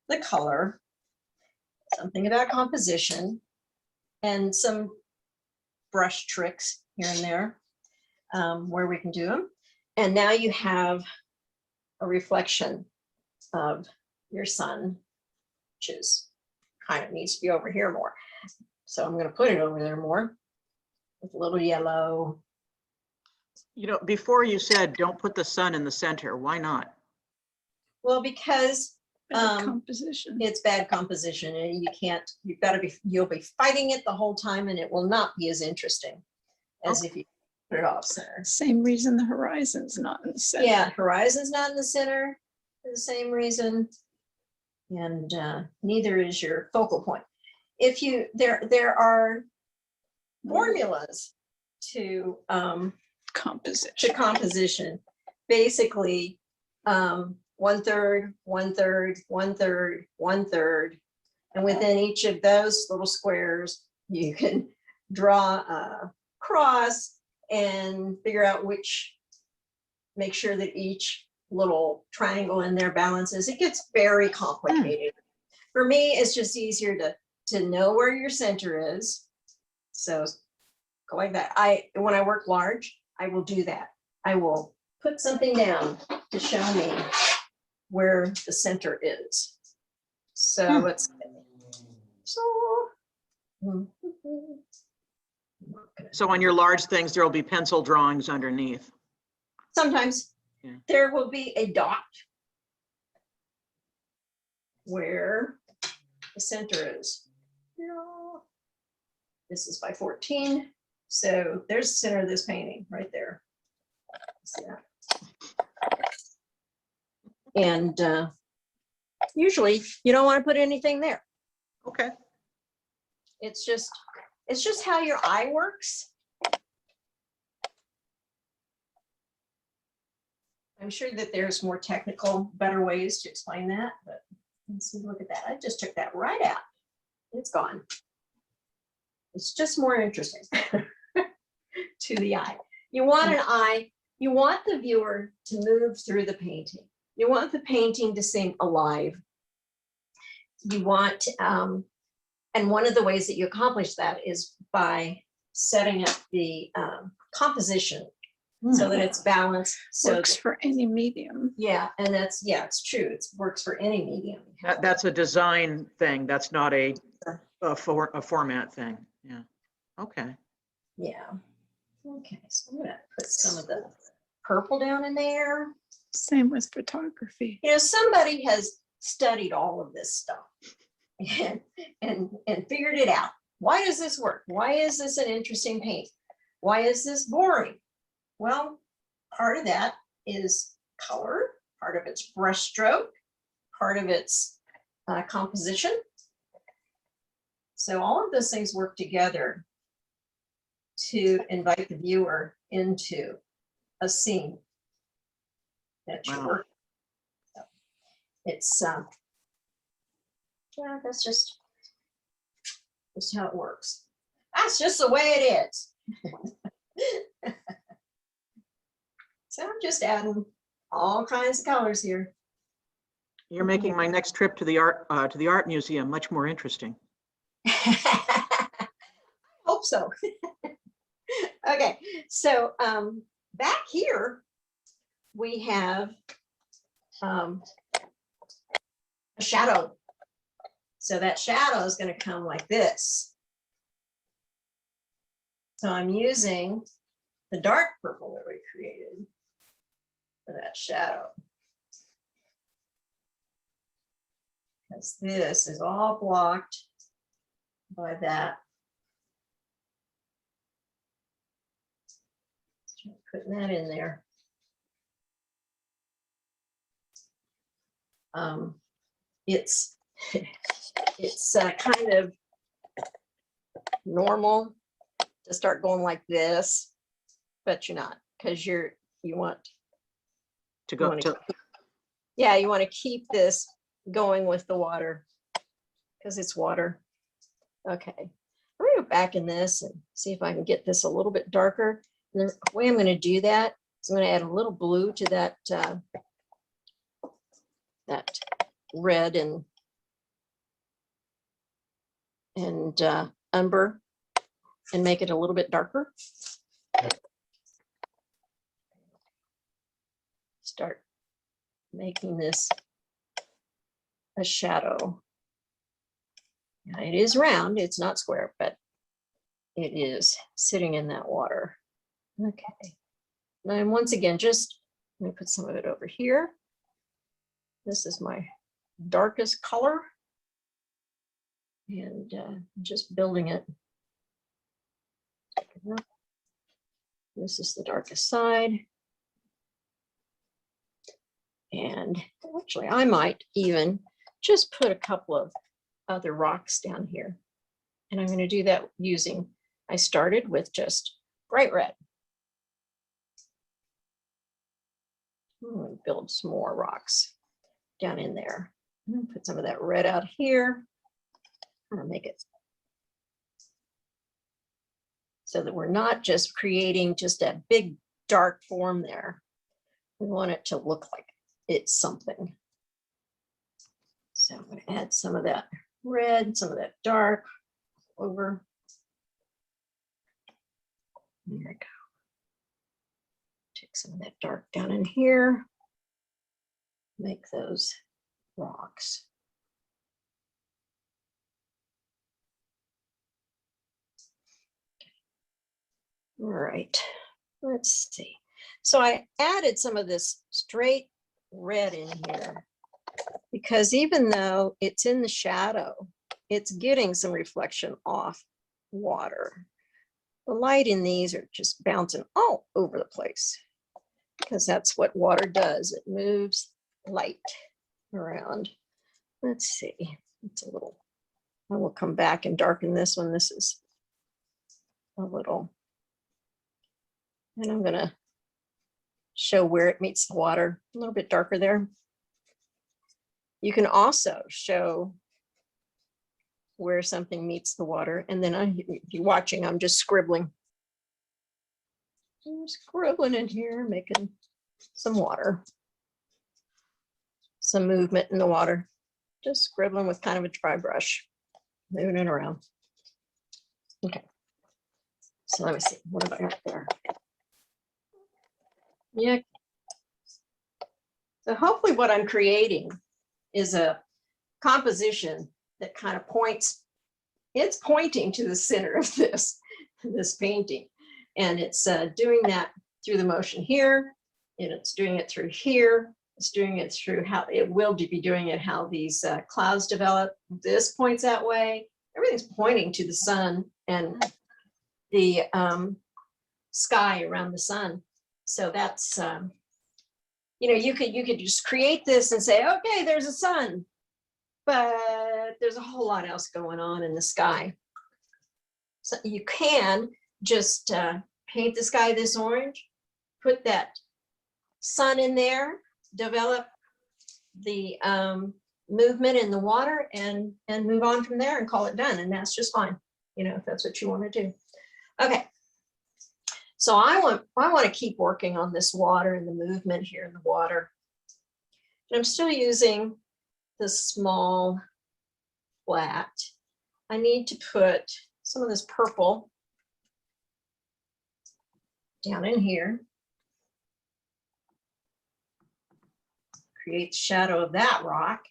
the color, something about composition, and some brush tricks here and there where we can do them. And now you have a reflection of your sun, which is kind of needs to be over here more. So I'm going to put it over there more with a little yellow. You know, before you said don't put the sun in the center. Why not? Well, because Bad composition. it's bad composition and you'll be fighting it the whole time and it will not be as interesting as if you put it off center. Same reason the horizon's not in the center. Yeah, horizon's not in the center for the same reason. And neither is your focal point. If you, there are formulas to composition. Basically, 1/3, 1/3, 1/3, 1/3, 1/3. And within each of those little squares, you can draw a cross and figure out make sure that each little triangle in there balances. It gets very complicated. For me, it's just easier to know where your center is. So go like that. When I work large, I will do that. I will put something down to show me where the center is. So let's So on your large things, there will be pencil drawings underneath. sometimes Yeah. there will be a dot where the center is. This is by 14. So there's the center of this painting right there. See that? And usually you don't want to put anything there. Okay. It's just how your eye works. I'm sure that there's more technical, better ways to explain that, but let's see, look at that. I just took that right out. It's gone. It's just more interesting to the eye. You want an eye, you want the viewer to move through the painting. You want the painting to seem alive. You want, and one of the ways that you accomplish that is by setting up the composition so that it's balanced. So Works for any medium. yeah, and it's true. It works for any medium. That's a design thing. That's not a format thing. Yeah. Okay. Yeah. Okay, so I'm gonna put some of the purple down in there. Same with photography. You know, somebody has studied all of this stuff and figured it out. Why does this work? Why is this an interesting paint? Why is this boring? Well, part of that is color, part of it's brush stroke, part of it's composition. So all of those things work together to invite the viewer into a scene that you're working. So it's yeah, that's just how it works. That's just the way it is. So I'm just adding all kinds of colors here. You're making my next trip to the art museum much more interesting. Hope so. Okay, so back here we have a shadow. So that shadow is going to come like this. So I'm using the dark purple that we created for that shadow. Because this is all blocked by that. Putting that in there. It's kind of normal to start going like this, but you're not, because you want To go wanna to, yeah, you want to keep this going with the water because it's water. Okay, I'm going to go back in this and see if I can get this a little bit darker. And the way I'm going to do that is I'm going to add a little blue to that that red and umber and make it a little bit darker. Start making this a shadow. Now, it is round, it's not square, but it is sitting in that water. Okay. And once again, just I'm going to put some of it over here. This is my darkest color. And just building it. This is the darkest side. And actually, I might even just put a couple of other rocks down here. And I'm going to do that using, I started with just bright red. I'm going to build some more rocks down in there. I'm going to put some of that red out here. I'm going to make it so that we're not just creating just a big dark form there. We want it to look like it's something. So I'm going to add some of that red, some of that dark over. There we go. Take some of that dark down in here. Make those rocks. All right, let's see. So I added some of this straight red in here because even though it's in the shadow, it's getting some reflection off water. The light in these are just bouncing all over the place because that's what water does. It moves light around. Let's see, it's a little, I will come back and darken this one. This is a little, and I'm gonna show where it meets the water, a little bit darker there. You can also show where something meets the water. And then if you're watching, I'm just scribbling. I'm scribbling in here, making some water, some movement in the water. Just scribbling with kind of a dry brush, moving it around. Okay. So let me see, what have I got there? Yeah. So hopefully what I'm creating is a composition that kind of points, it's pointing to the center of this painting. And it's doing that through the motion here, and it's doing it through here. It's doing it through how it will be doing it, how these clouds develop. This points that way. Everything's pointing to the sun and the sky around the sun. So that's, you know, you could just create this and say, okay, there's a sun, but there's a whole lot else going on in the sky. So you can just paint the sky this orange, put that sun in there, develop the movement in the water, and move on from there and call it done. And that's just fine, you know, if that's what you want to do. Okay. So I want to keep working on this water and the movement here in the water. And I'm still using the small flat. I need to put some of this purple down in here. Create the shadow of that rock.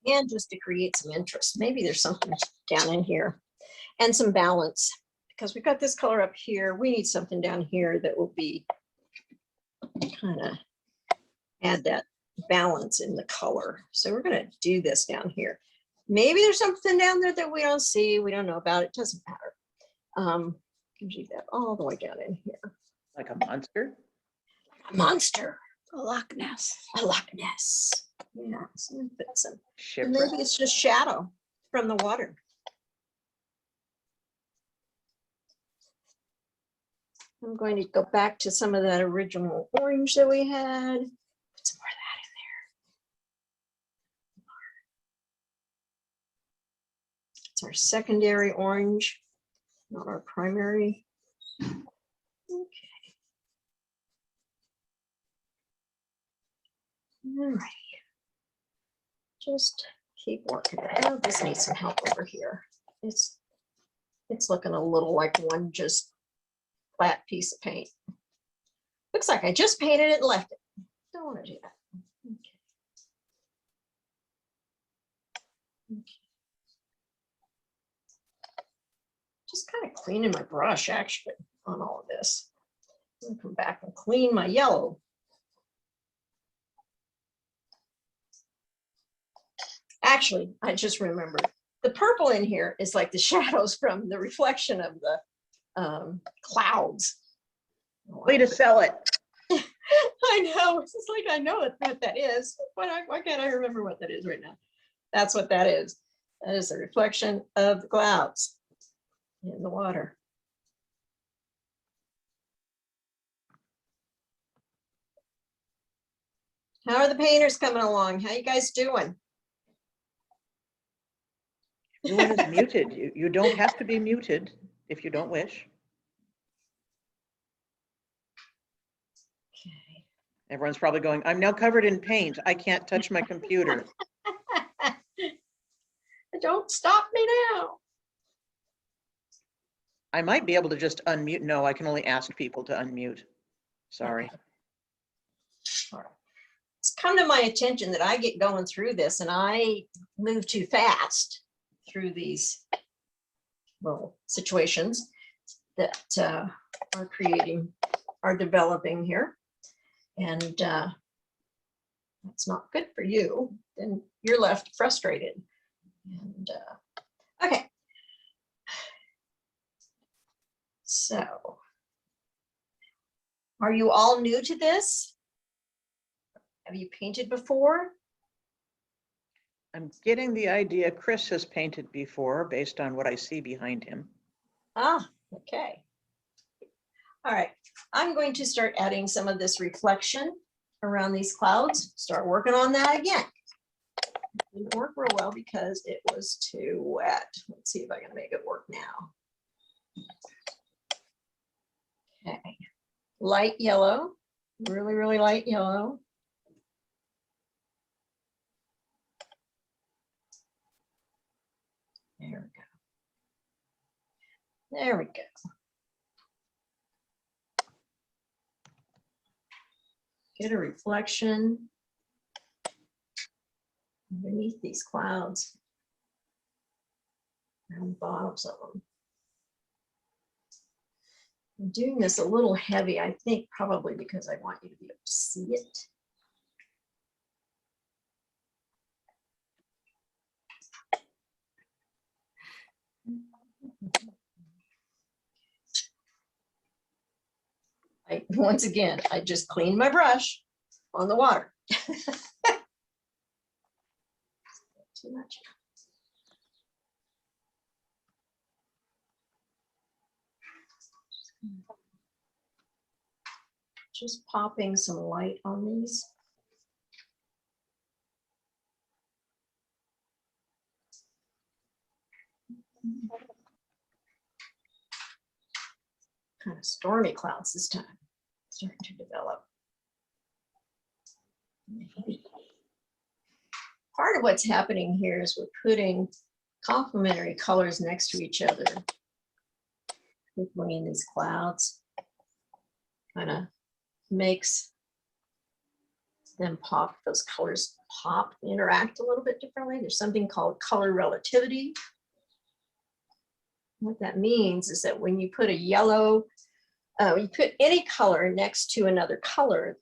And just to create some interest. Maybe there's something down in here and some balance, because we've got this color up here. We need something down here that will be kind of add that balance in the color. So we're going to do this down here. Maybe there's something down there that we don't see. We don't know about. It doesn't matter. Can do that all the way down in here. Like a monster? A monster. A Loch Ness. A Loch Ness. Yeah. So we put some. Shipwreck. Maybe it's just shadow from the water. I'm going to go back to some of that original orange that we had. Put some more of that in there. It's our secondary orange, not our primary. Okay. All right. Just keep working. Oh, this needs some help over here. It's looking a little like one just flat piece of paint. Looks like I just painted it and left it. Don't want to do that. Okay. Okay. Just kind of cleaning my brush actually on all of this. I'm gonna come back and clean my yellow. Actually, I just remembered the purple in here is like the shadows from the reflection of the clouds. Way to sell it. I know. It's just like I know what that is. Why can't I remember what that is right now? That's what that is. That is the reflection of the clouds in the water. How are the painters coming along? How you guys doing? Everyone is muted. You don't have to be muted if you don't wish. Okay. Everyone's probably going, I'm now covered in paint. I can't touch my computer. Don't stop me now. I might be able to just unmute. No, I can only ask people to unmute. Sorry. Okay. All right. It's come to my attention that I get going through this and I move too fast through these little situations that are developing here. And that's not good for you. Then you're left frustrated. And okay. So, are you all new to this? Have you painted before? I'm getting the idea Chris has painted before based on what I see behind him. Ah, okay. All right, I'm going to start adding some of this reflection around these clouds, start working on that again. Didn't work real well because it was too wet. Let's see if I can make it work now. Okay, light yellow, really, really light yellow. There we go. There we go. Get a reflection underneath these clouds, around the bottoms of them. I'm doing this a little heavy, I think probably because I want you to be able to see it. Once again, I just cleaned my brush on the water. Too much. Just popping some light on these. Kind of stormy clouds this time, starting to develop. Maybe. Part of what's happening here is we're putting complementary colors next to each other, particularly in these clouds. Kind of makes then pop, those colors pop, interact a little bit differently. There's something called color relativity. What that means is that when you put a yellow, you put any color next to another color,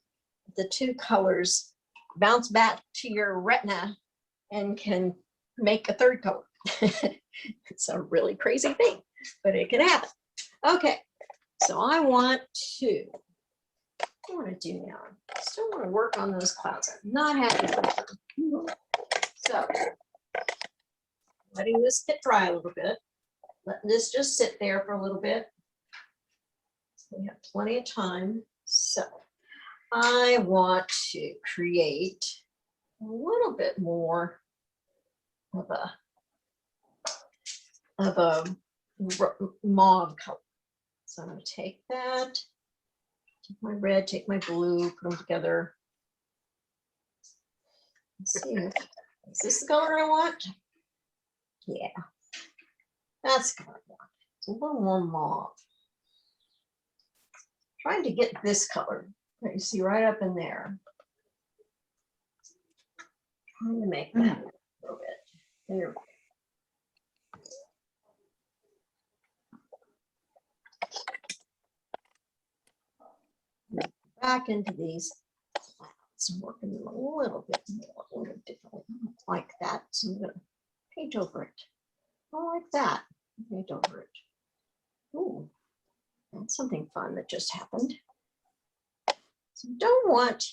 the two colors bounce back to your retina and can make a third color. It's a really crazy thing, but it can happen. Okay, so I want to do now? I still want to work on those clouds. I'm not happy with them. So letting this get dry a little bit. Letting this just sit there for a little bit. We have plenty of time. So I want to create a little bit more of a mauve color. So I'm going to take that, take my red, take my blue, put them together. Let's see, is this the color I want? Yeah, that's the color I want. It's a little more mauve. Trying to get this color that you see right up in there. Trying to make that a little bit. There we go. Back into these clouds, working them a little bit more, a little differently, like that. So I'm going to paint over it. Oh, like that. Paint over it. Ooh, that's something fun that just happened. So don't want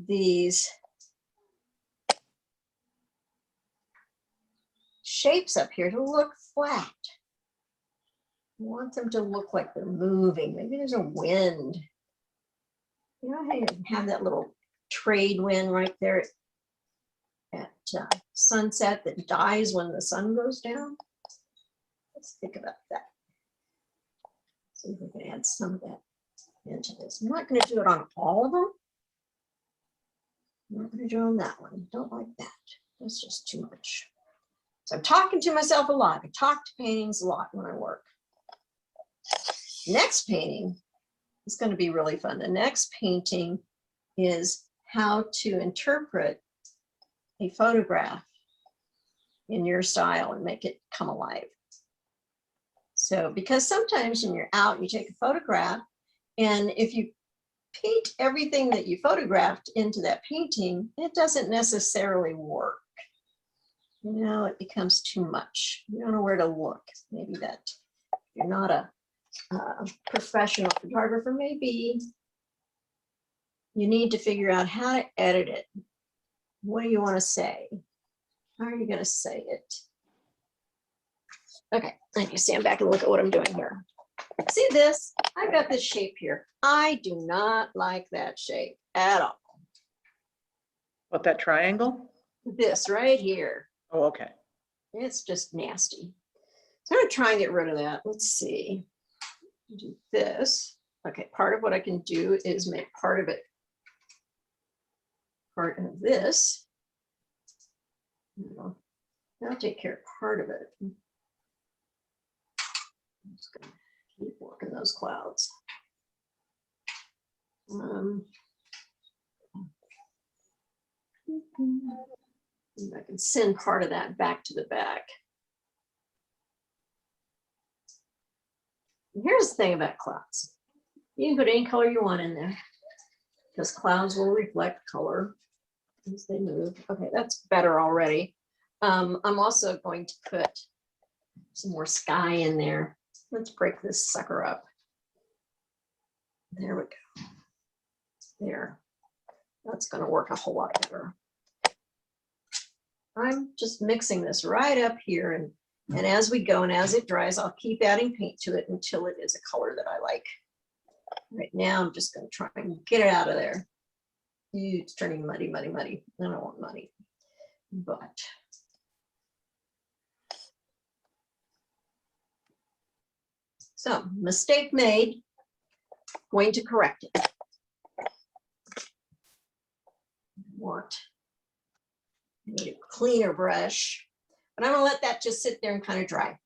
these shapes up here to look flat. I want them to look like they're moving. Maybe there's a wind. You know how you have that little trade wind right there at sunset that dies when the sun goes down? Let's think about that. See if we can add some of that into this. I'm not going to do it on all of them. I'm not going to do it on that one. Don't like that. That's just too much. So I'm talking to myself a lot. I talk to paintings a lot when I work. Next painting is going to be really fun. The next painting is how to interpret a photograph in your style and make it come alive. So, because sometimes when you're out, you take a photograph, and if you paint everything that you photographed into that painting, it doesn't necessarily work. You know, it becomes too much. You don't know where to look. Maybe that you're not a professional photographer, maybe you need to figure out how to edit it. What do you want to say? How are you going to say it? Okay, I need to stand back and look at what I'm doing here. See this? I've got this shape here. I do not like that shape at all. What, that triangle? This right here. Oh, okay. It's just nasty. So I'm going to try and get rid of that. Let's see. Do this. Okay, part of what I can do is make part of it part of this. I'll take care of part of it. I'm just going to keep working those clouds. I can send part of that back to the back. Here's the thing about clouds. You can put any color you want in there because clouds will reflect color as they move. Okay, that's better already. I'm also going to put some more sky in there. Let's break this sucker up. There we go. There. That's going to work a whole lot better. I'm just mixing this right up here, and as we go and as it dries, I'll keep adding paint to it until it is a color that I like. Right now, I'm just going to try and get it out of there. It's turning muddy, muddy, muddy. I don't want muddy, but so mistake made, going to correct it. I need a cleaner brush, but I'm going to let that just sit there and kind of dry.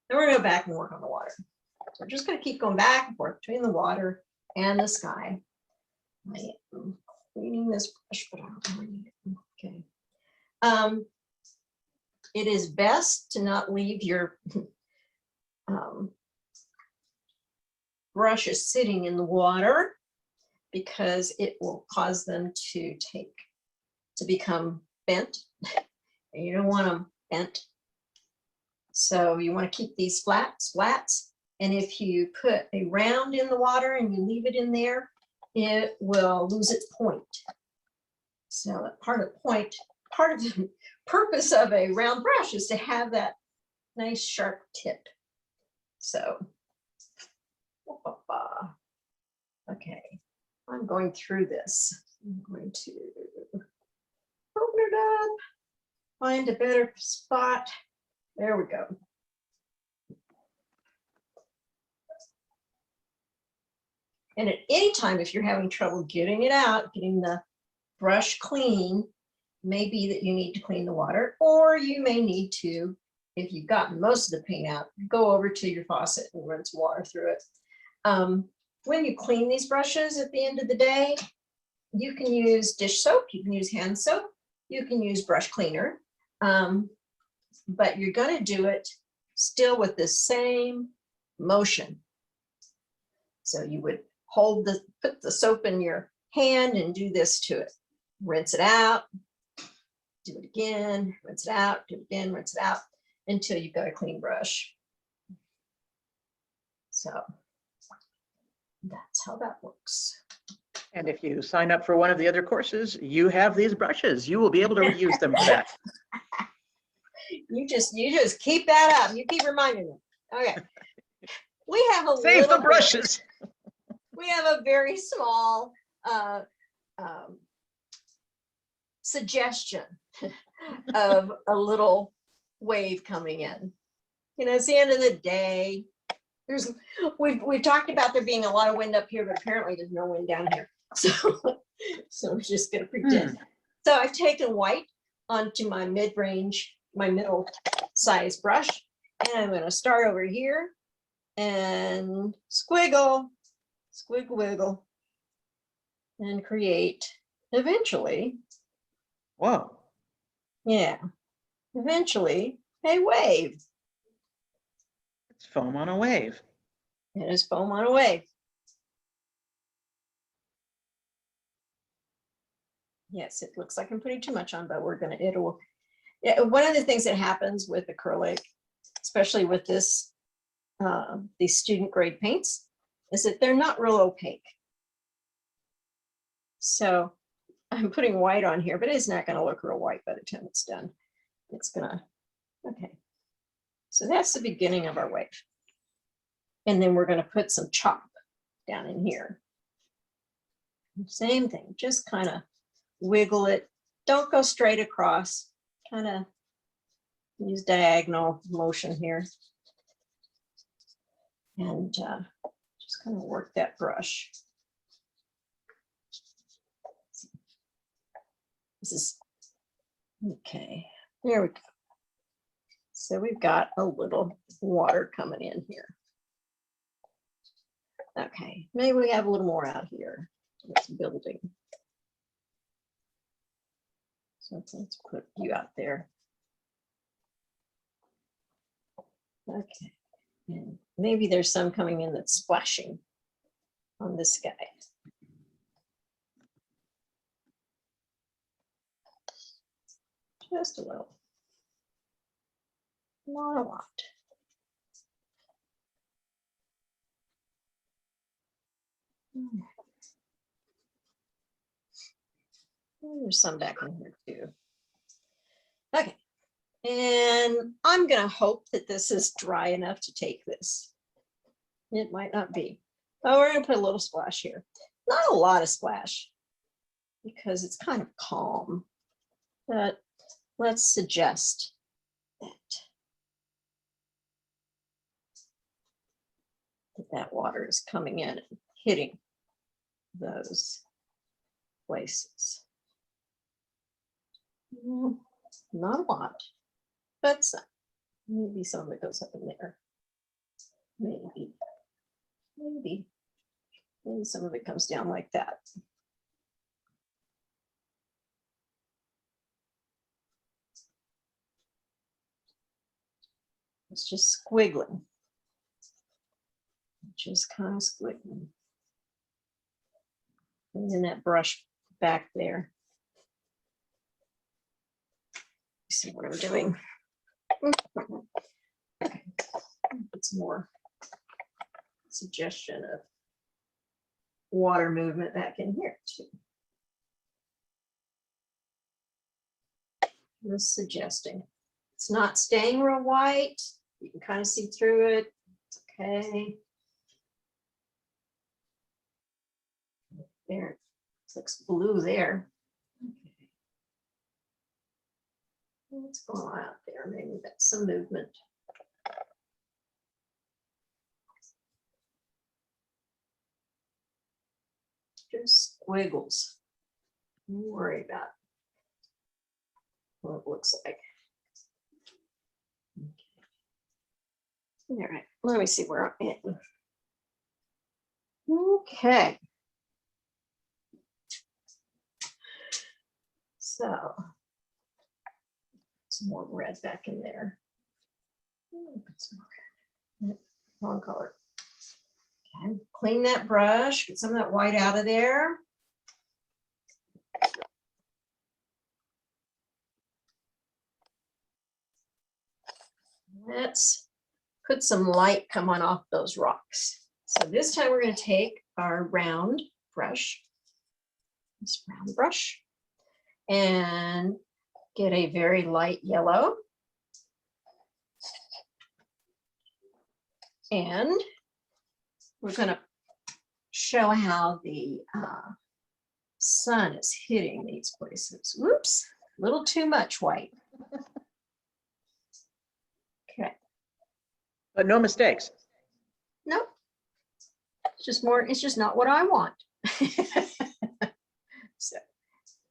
Then we're going to go back and work on the water. So we're just going to keep going back and forth between the water and the sky. I am cleaning this brush, but I don't really need it. Okay. It is best to not leave your brushes sitting in the water because it will cause them to become bent. And you don't want them bent. So you want to keep these flats. And if you put a round in the water and you leave it in there, it will lose its point. So part of the purpose of a round brush is to have that nice sharp tip. So, okay, I'm going through this. I'm going to open it up, find a better spot. There we go. And at any time, if you're having trouble getting it out, getting the brush clean, maybe that you need to clean the water, or you may need to, if you've gotten most of the paint out, go over to your faucet and run some water through it. When you clean these brushes at the end of the day, you can use dish soap, you can use hand soap, you can use brush cleaner, but you're going to do it still with the same motion. So you would put the soap in your hand and do this to it. Rinse it out, do it again, rinse it out, do it again, rinse it out until you've got a clean brush. So that's how that works. And if you sign up for one of the other courses, you have these brushes. You will be able to reuse them for that. You just keep that up. You keep reminding them. Okay. We have a Save the little brushes. We have a very small suggestion of a little wave coming in. You know, it's the end of the day. We've talked about there being a lot of wind up here, but apparently there's no wind down here. So we're just gonna pretend. So I've taken white onto my mid-range, my middle size brush, and I'm gonna start over here and squiggle, wiggle, and create eventually, Whoa. yeah, eventually a wave. It's foam on a wave. It is foam on a wave. Yes, it looks like I'm putting too much on, but one of the things that happens with acrylic, especially with these student grade paints, is that they're not real opaque. So I'm putting white on here, but it's not going to look real white by the time it's done. It's gonna, okay. So that's the beginning of our wave. And then we're going to put some chalk down in here. Same thing, just kind of wiggle it. Don't go straight across, kind of use diagonal motion here. And just kind of work that brush. This is, okay, there we go. So we've got a little water coming in here. Okay, maybe we have a little more out here. It's building. So let's put you out there. Okay, and maybe there's some coming in that's splashing on this guy. Just a little. Not a lot. There's some back in here too. Okay, and I'm gonna hope that this is dry enough to take this. It might not be. Oh, we're gonna put a little splash here. Not a lot of splash because it's kind of calm, but let's suggest that water is coming in and hitting those places. Not a lot, but some. Maybe some of it goes up in there. Maybe some of it comes down like that. It's just squiggling. Just kind of squiggling. And then that brush back there. See what I'm doing. Okay. Put some more suggestion of water movement back in here too. Just suggesting. It's not staying real white. You can kind of see through it. It's okay. There, it looks blue there. Okay. What's going on out there? Maybe that's some movement. Just squiggles. Don't worry about what it looks like. Okay. All right, let me see where I'm at. Okay. So, some more red back in there. Put some more red. Wrong color. Okay. Clean that brush, get some of that white out of there. Let's put some light come on off those rocks. So this time we're going to take our round brush, this round brush, and get a very light yellow. And we're going to show how the sun is hitting these places. Whoops, a little too much white. Okay. But no mistakes. Nope. It's just more, it's just not what I want. So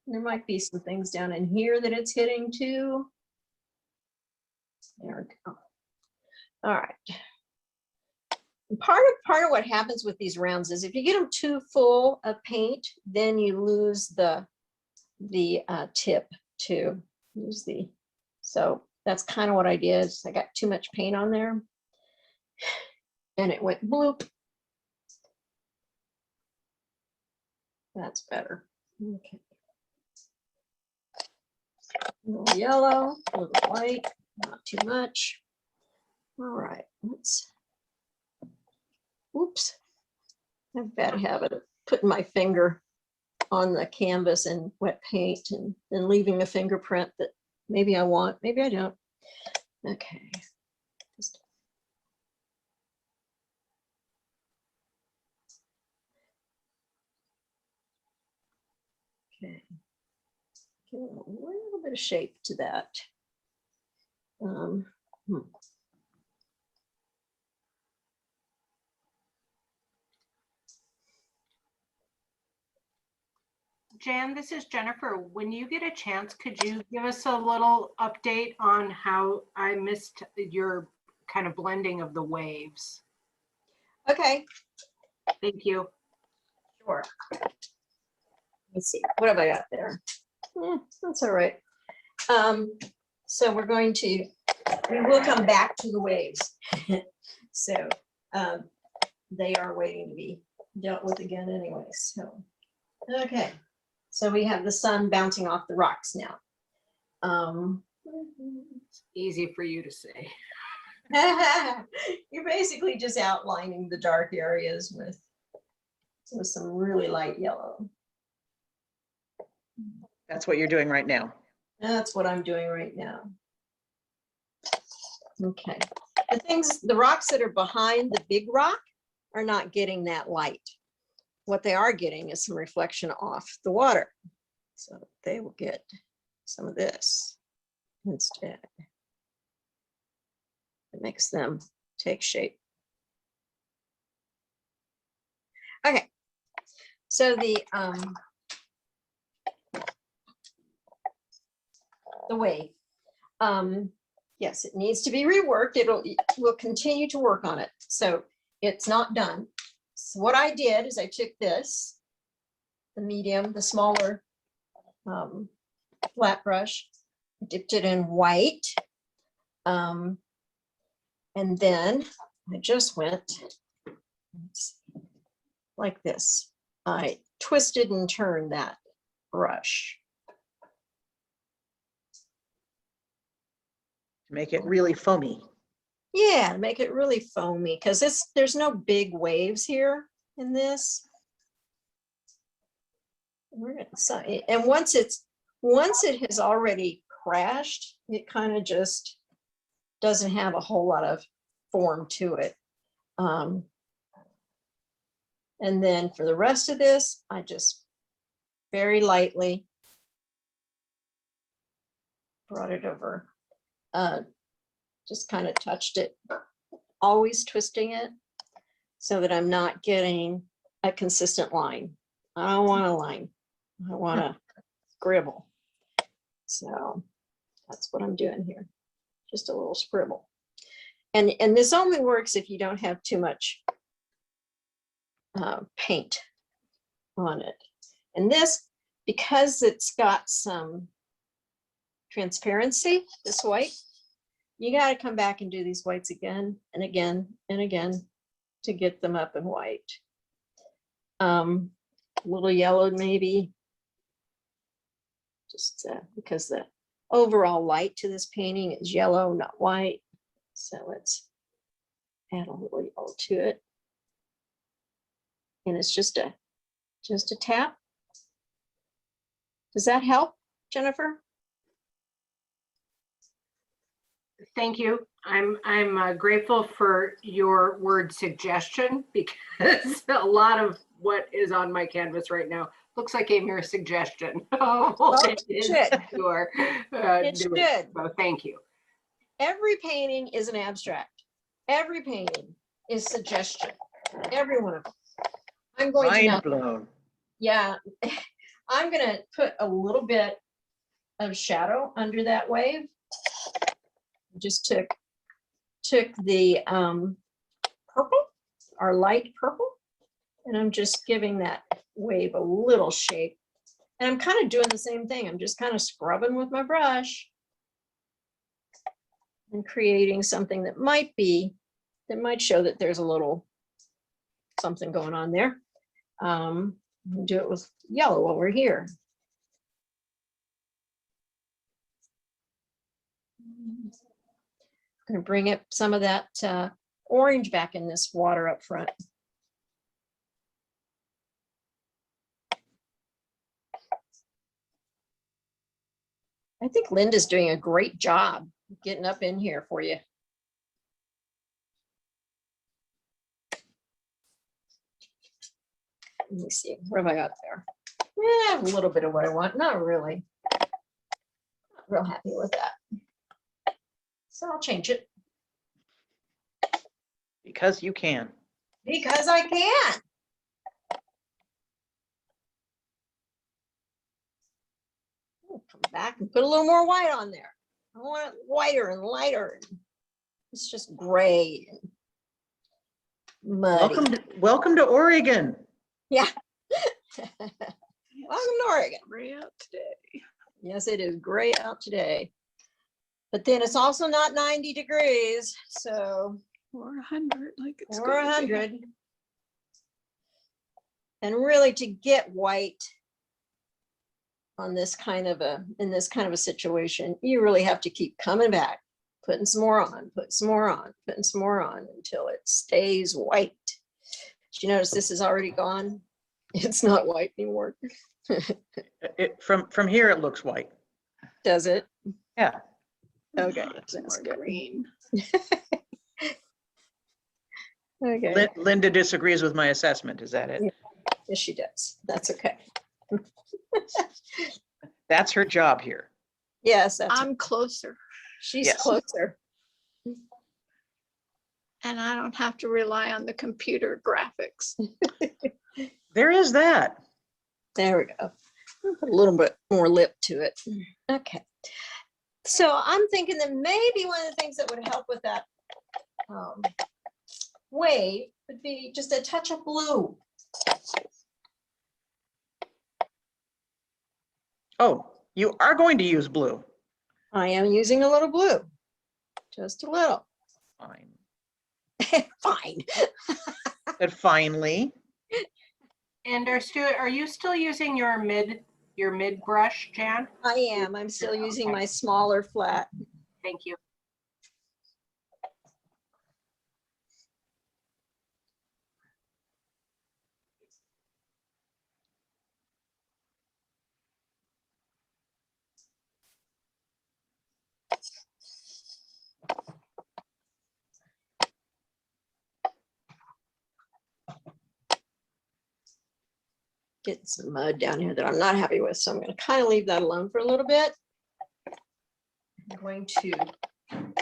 there might be some things down in here that it's hitting too. There we go. All right. And part of what happens with these rounds is if you get them too full of paint, then you lose the tip too. So that's kind of what I did. I got too much paint on there and it went bloop. That's better. Okay. A little yellow, a little white, not too much. All right, let's. Oops. I have a bad habit of putting my finger on the canvas and wet paint and then leaving a fingerprint that maybe I want, maybe I don't. Okay. Okay. Give a little bit of shape to that. Jan, this is Jennifer. When you get a chance, could you give us a little update on how I missed your kind of blending of the waves? Okay, Thank you. sure. Let's see, what have I got there? That's all right. So we will come back to the waves. So they are waiting to be dealt with again anyway. So, okay. So we have the sun bouncing off the rocks now. It's easy for you to say. You're basically just outlining the dark areas with some really light yellow. That's what you're doing right now. That's what I'm doing right now. Okay. The rocks that are behind the big rock are not getting that light. What they are getting is some reflection off the water. So they will get some of this instead. It makes them take shape. Okay. So the wave. Yes, it needs to be reworked. We'll continue to work on it. So it's not done. So what I did is I took this, the medium, the smaller flat brush, dipped it in white, And then I just went let's see, like this. I twisted and turned that brush. Make it really foamy. Yeah, make it really foamy because there's no big waves here in this. And once it has already crashed, it kind of just doesn't have a whole lot of form to it. And then for the rest of this, I just very lightly brought it over. Just kind of touched it, always twisting it so that I'm not getting a consistent line. I don't want a line. I want a scribble. So that's what I'm doing here. Just a little scribble. And this only works if you don't have too much paint on it. And this, because it's got some transparency, this white, you got to come back and do these whites again and again and again to get them up in white. A little yellow maybe, just because the overall light to this painting is yellow, not white. So let's add a little yellow to it. And it's just a tap. Does that help, Jennifer? Thank you. I'm grateful for your word suggestion because a lot of what is on my canvas right now looks like a mere suggestion. It should. It should. So thank you. Every painting is an abstract. Every painting is suggestion. Every one of them. I'm going to Mind blown. yeah, I'm going to put a little bit of shadow under that wave. Just took the purple, our light purple, and I'm just giving that wave a little shape. And I'm kind of doing the same thing. I'm just kind of scrubbing with my brush and creating something that might show that there's a little something going on there. Do it with yellow over here. I'm going to bring up some of that orange back in this water up front. I think Linda's doing a great job getting up in here for you. Let me see, what have I got there? Yeah, a little bit of what I want, not really. Not real happy with that. So I'll change it. Because you can. Because I can. I'll come back and put a little more white on there. I want it whiter and lighter. It's just gray and muddy. Welcome to Oregon. Yeah. Welcome to Oregon. Gray out today. Yes, it is gray out today. But then it's also not 90 degrees, so. Or 100, like it's Or gonna be. 100. And really to get white on this kind of in this kind of a situation, you really have to keep coming back, putting some more on, putting some more on, putting some more on until it stays white. Did you notice this is already gone? It's not white anymore. From here, it looks white. Does it? Yeah. Okay. It's That's more good. green. Okay. Linda disagrees with my assessment. Is that it? Yes, she does. That's okay. That's her job here. Yes, that's I'm closer she's Yes. closer. and I don't have to rely on the computer graphics. There is that. There we go. Put a little bit more lip to it. Okay. So I'm thinking that maybe one of the things that would help with that wave would be just a touch of blue. Oh, you are going to use blue. I am using a little blue, just a little. Fine. Fine. But finally, And are you still using your mid brush, Jan? I am. I'm still using Okay. my smaller flat. Thank you. Getting some mud down here that I'm not happy with, so I'm going to kind of leave that alone for a little bit. I'm going to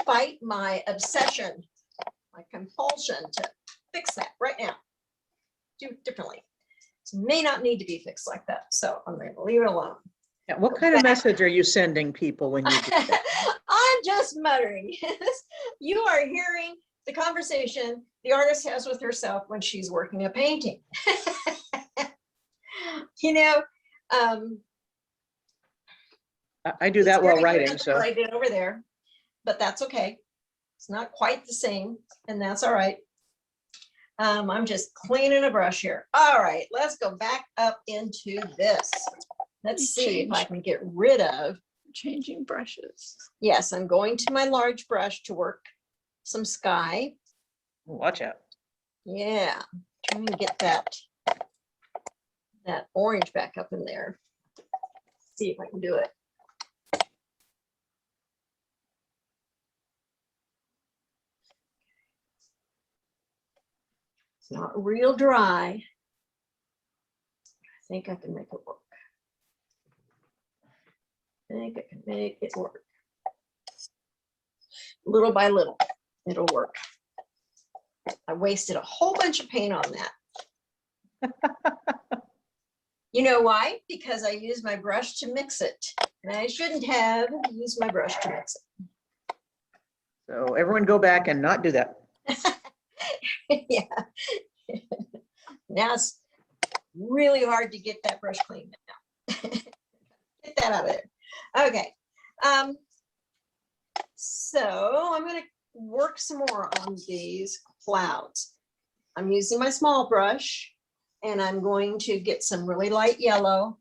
fight my obsession, my compulsion to fix that right now. Do it differently. It may not need to be fixed like that, so I'm going to leave it alone. yeah, what kind of message are you sending people when you do that? I'm just muttering. You are hearing the conversation the artist has with herself when she's working a painting. You know, I do that it's while very writing, different than so. what I did over there, but that's okay. It's not quite the same, and that's all right. I'm just cleaning a brush here. All right, let's go back up into this. Let's see if I can get rid of. Changing brushes. Yes, I'm going to my large brush to work some sky. Watch out. Yeah, trying to get that orange back up in there. See if I can do it. It's not real dry. I think I can make it work. I think I can make it work. Little by little, it'll work. I wasted a whole bunch of paint on that. You know why? Because I used my brush to mix it. And I shouldn't have used my brush to mix So everyone go back and not do that. it. Yeah. Now it's really hard to get that brush clean now. Get that out of there. Okay. So I'm going to work some more on these clouds. I'm using my small brush and I'm going to get some really light yellow.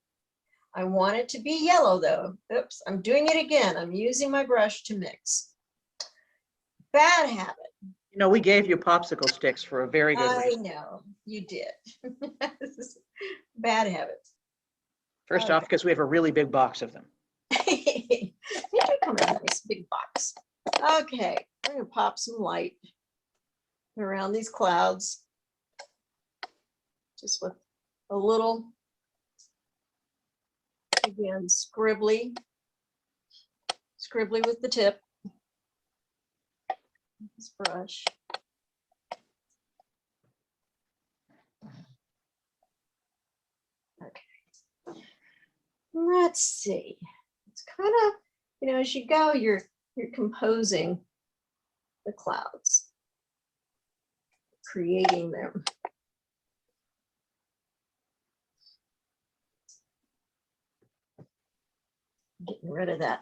I want it to be yellow though. Oops, I'm doing it again. I'm using my brush to mix. Bad habit. You know, we gave you popsicle sticks for a very good I reason. know you did. Bad habit. First off, because we have a really big box of them. They do come in a nice big box. Okay, I'm gonna pop some light around these clouds. Just with a little, again, scribbly with the tip. This brush. Okay. Let's see. It's kind of, you know, as you go, you're composing the clouds, creating them. Getting rid of that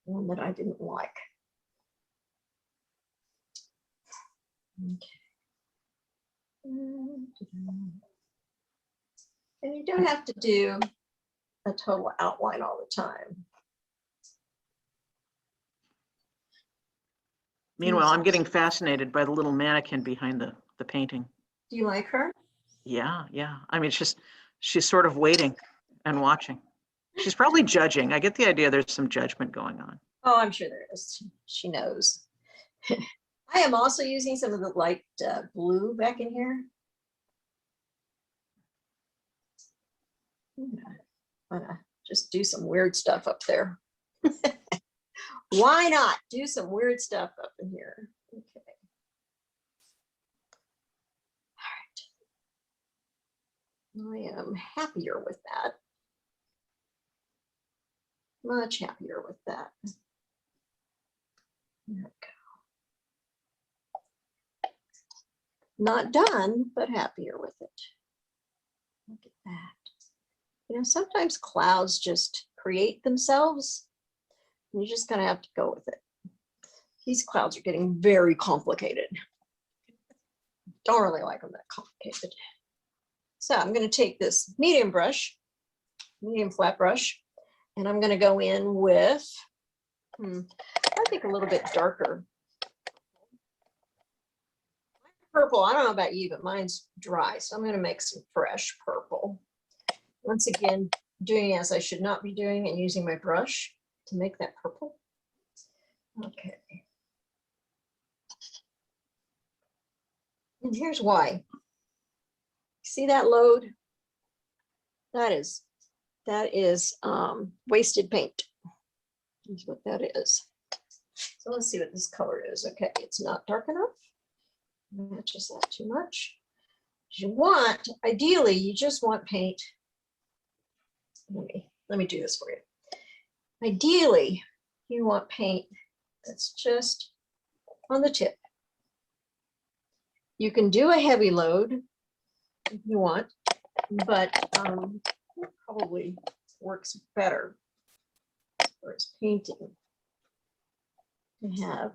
one that I didn't like. Okay. And you don't have to do a total outline all the time. Meanwhile, I'm getting fascinated by the little mannequin behind the painting. Do you like her? Yeah, yeah. I mean, it's just, she's sort of waiting and watching. She's probably judging. I get the idea there's some judgment going on. Oh, I'm sure there is. She knows. I am also using some of the light blue back in here. I'm gonna just do some weird stuff up there. Why not do some weird stuff up in here? Okay. All right. I am happier with that. Much happier with that. There we go. Not done, but happier with it. Look at that. You know, sometimes clouds just create themselves. You're just gonna have to go with it. These clouds are getting very complicated. Don't really like them that complicated. So I'm going to take this medium brush, medium flat brush, and I'm going to go in with, I think a little bit darker. Purple, I don't know about you, but mine's dry, so I'm going to make some fresh purple. Once again, doing as I should not be doing and using my brush to make that purple. Okay. And here's why. See that load? That is wasted paint. That's what that is. So let's see what this color is. Okay, it's not dark enough. Matches that too much. You want, ideally, you just want paint. Let me do this for you. Ideally, you want paint that's just on the tip. You can do a heavy load if you want, but it probably works better as far as painting to have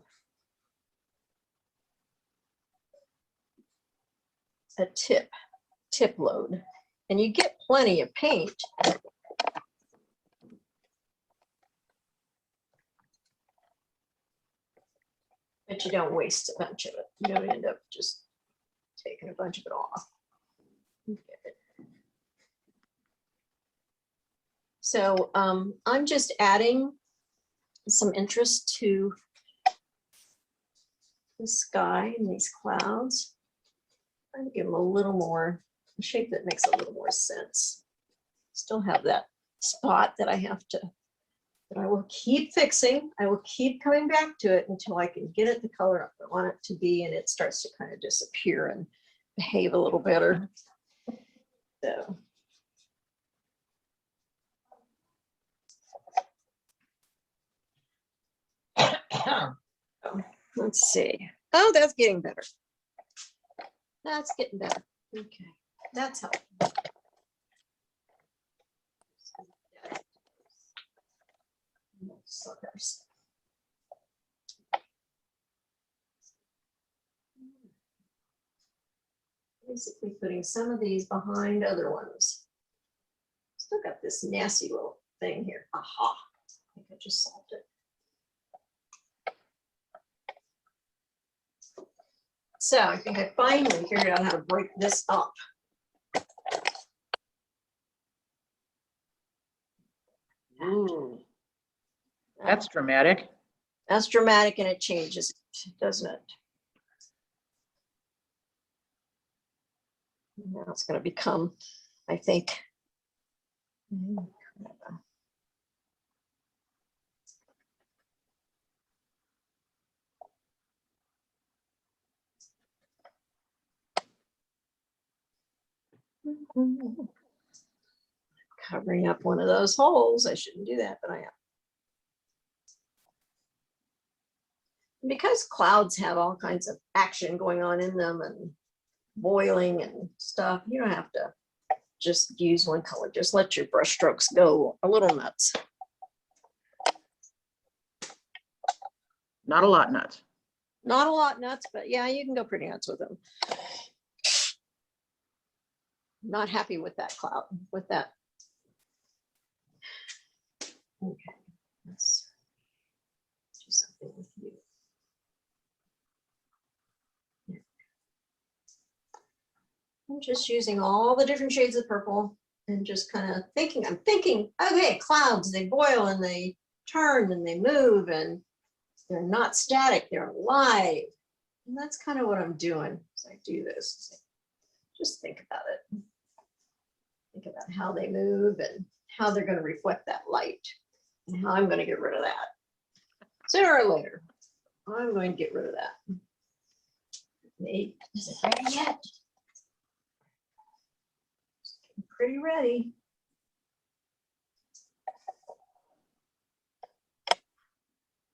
a tip load, and you get plenty of paint. But you don't waste a bunch of it. You don't end up just taking a bunch of it off. Okay. So I'm just adding some interest to the sky and these clouds. I'm gonna give them a little more, a shape that makes a little more sense. Still have that spot that I have to, that I will keep fixing. I will keep coming back to it until I can get it the color I want it to be, and it starts to kind of disappear and behave a little better. So. Let's see. Oh, that's getting better. That's getting better. Okay, that's helpful. Suckers. Basically putting some of these behind other ones. Still got this nasty little thing here. Aha, I think I just solved it. So I think I finally figured out how to break this up. Ooh, that's dramatic. That's dramatic, and it changes, doesn't it? Now it's going to become, I think. Covering up one of those holes. I shouldn't do that, but I am. Because clouds have all kinds of action going on in them and boiling and stuff, you don't have to just use one color. Just let your brush strokes go a little nuts. Not a lot nuts. Not a lot nuts, but yeah, you can go pretty nuts with them. Not happy with that cloud, with that. Okay, let's do something with you. I'm just using all the different shades of purple and just kind of thinking, I'm thinking, okay, clouds, they boil and they turn and they move and they're not static, they're alive. And that's kind of what I'm doing as I do this. Just think about it. Think about how they move and how they're going to reflect that light and how I'm going to get rid of that. Sooner or later, I'm going to get rid of that. Maybe, is it ready yet? Pretty ready.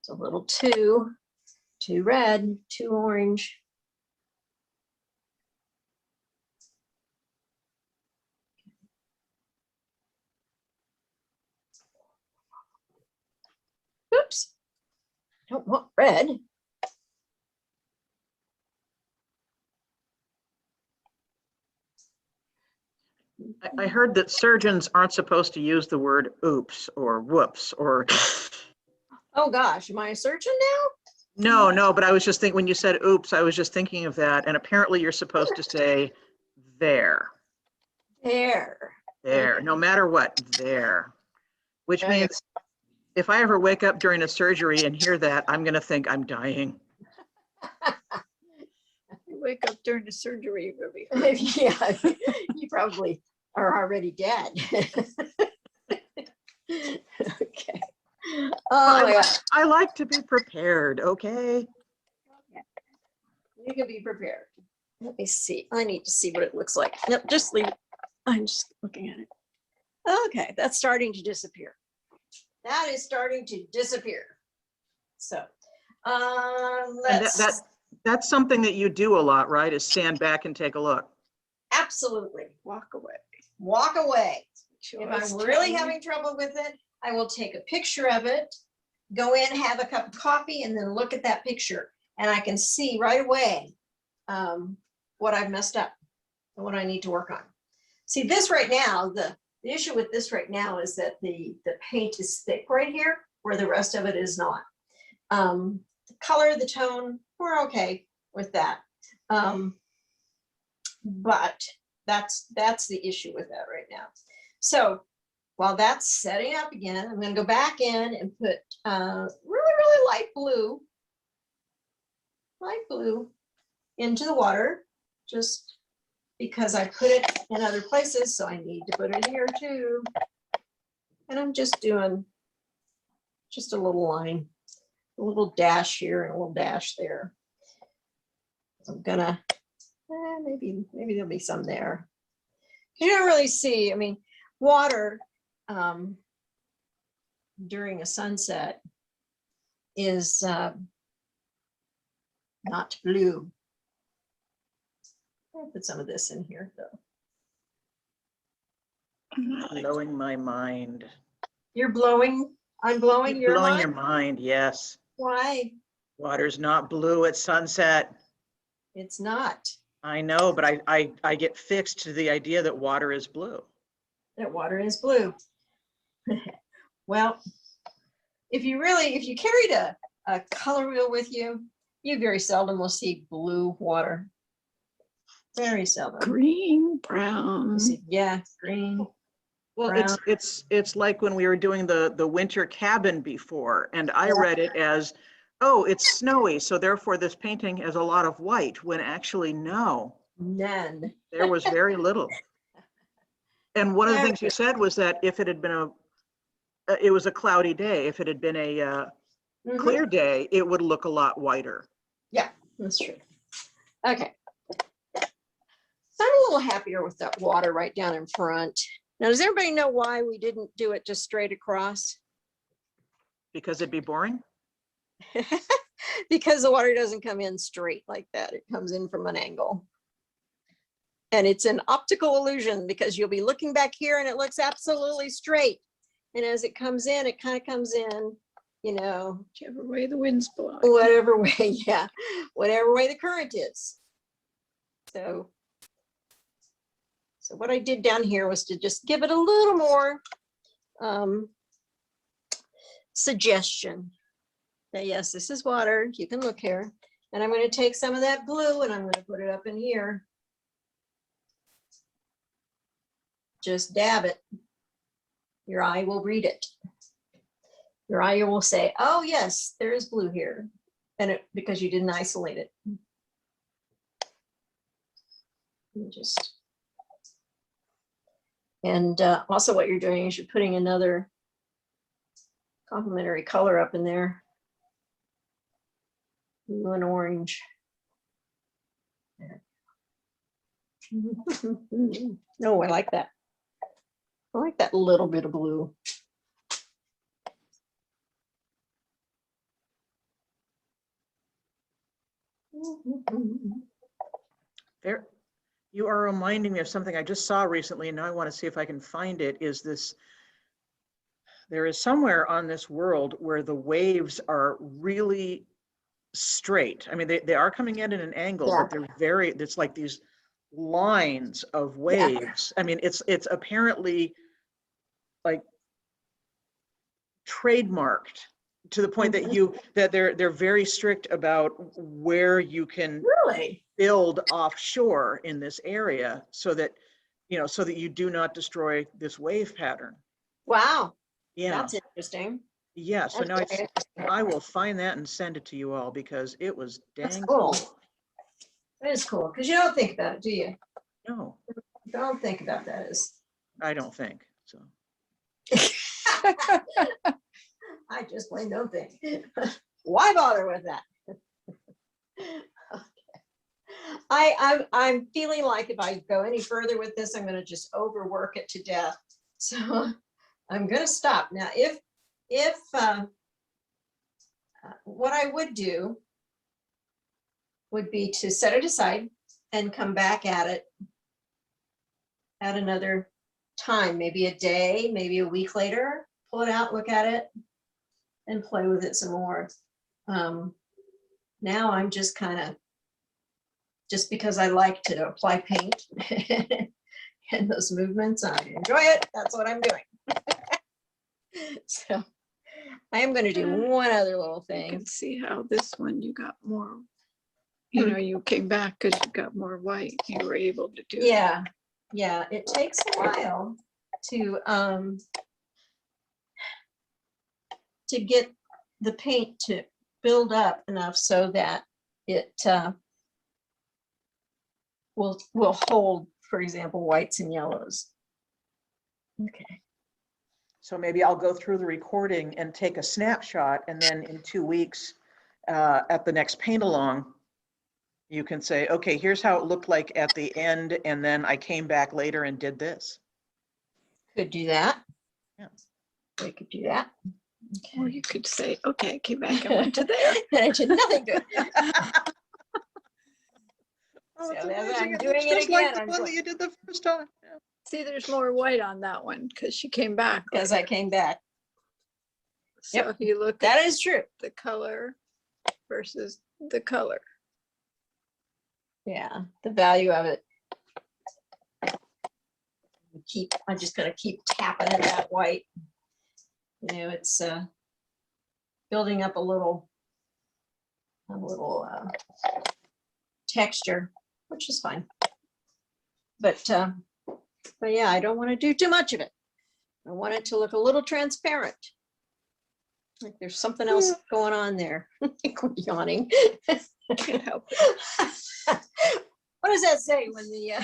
It's a little too red, too orange. Oops, don't want red. I heard that surgeons aren't supposed to use the word oops or whoops or, Oh, gosh, am I a surgeon no, but I was just thinking, when you said oops, I was just thinking of that. And apparently you're supposed to say there, now? there, no matter what, there. Which Okay. means if I ever wake up during a surgery and hear that, I'm going to think I'm dying. You wake up during the surgery, you're gonna be hurt. Yeah, you probably are already dead. Okay. Oh my God. I like to be prepared, okay? You can be prepared. Let me see. I need to see what it looks like. Nope, just leave it. I'm just looking at it. Okay, that's starting to disappear. That is starting to disappear. So, And let's that's something that you do a lot, right? Is stand back and take a look. absolutely Walk away. walk away. Sure, If it's I'm really tiny. having trouble with it, I will take a picture of it, go in, have a cup of coffee, and then look at that picture. And I can see right away what I've messed up and what I need to work on. See, this right now, the issue with this right now is that the paint is thick right here where the rest of it is not. The color, the tone, we're okay with that. But that's the issue with that right now. So while that's setting up again, I'm going to go back in and put really light blue into the water, just because I put it in other places, so I need to put it here too. And I'm just doing just a little line, a little dash here and a little dash there. So I'm gonna, maybe there'll be some there. You don't really see, I mean, water during a sunset is not blue. I'll put some of this in here though. Blowing my mind. You're blowing, I'm blowing your Blowing mind? your mind, yes. Why? Water's not blue at sunset. It's not. I know, but I get fixed to the idea that water is blue. That water is blue. Well, if you carried a color wheel with you, you very seldom will see blue water. Very seldom. Green, brown. You see, yeah, green. Well, Brown. it's like when we were doing the winter cabin before, and I read it as, oh, it's snowy, so therefore this painting has a lot of white, when actually no, None. there was very little. And one of the things you said was that if it had been it was a cloudy day, if it had been a Mhm. clear day, it would look a lot whiter. Yeah, that's true. Okay. So I'm a little happier with that water right down in front. Now, does everybody know why we didn't do it just straight across? Because it'd be boring? Because the water doesn't come in straight like that. It comes in from an angle. And it's an optical illusion because you'll be looking back here and it looks absolutely straight. And as it comes in, it kind of comes in, you know, Whichever way the wind's blowing. whatever way, yeah, whatever way the current is. So what I did down here was to just give it a little more suggestion that yes, this is water. You can look here. And I'm going to take some of that blue and I'm going to put it up in here. Just dab it. Your eye will read it. Your eye will say, oh yes, there is blue here. And it, because you didn't isolate it. And also what you're doing is you're putting another complementary color up in there. Blue and orange. No, I like that. I like that little bit of blue. There, you are reminding me of something I just saw recently, and now I want to see if I can find it. Is this, there is somewhere on this world where the waves are really straight. I mean, they are coming in at an angle, Yeah. but they're very, it's like these lines of waves. I mean, it's apparently like trademarked to the point that they're very strict about where you can Really? build offshore in this area so that, so that you do not destroy this wave pattern. Wow, Yeah. that's interesting. Yeah. So That's now very interesting. I will find that and send it to you all because it was That's dang cool. That is cool, because you don't think about it, do you? No, You don't think about that as, I don't think so. I just plain don't think. Why bother with that? Okay. I'm feeling like if I go any further with this, I'm gonna just overwork it to death. So I'm gonna stop. Now, if what I would do would be to set it aside and come back at it at another time, maybe a day, maybe a week later, pull it out, look at it, and play with it some more. Now I'm just kind of, just because I like to apply paint and those movements, I enjoy it. That's what I'm doing. So I am going to do one other little You thing. can see how this one you got more, you came back because you got more white. You were able to do it. Yeah, yeah, it takes a while to get the paint to build up enough so that it will hold, for example, whites and yellows. Okay. So maybe I'll go through the recording and take a snapshot, and then in 2 weeks at the next paint along, you can say, okay, here's how it looked like at the end, and then I came back later and did this. Could do that. Yeah. We could do that. Or you could say, okay, I came back and went to there. And I did nothing good. Oh, it's So as amazing. I'm It doing looks it just like again, the I'm one going- that you did the first time. Yeah. See, there's more white on that one because she came back. Because I came back. So Yep. if you look That at is true. the color versus the color. Yeah, the value of it. I'm just gonna keep tapping at that white. It's building up a little texture, which is fine. But yeah, I don't want to do too much of it. I want it to look a little transparent. Like there's something else going on there. Yawning. Can't help it. What does that say when the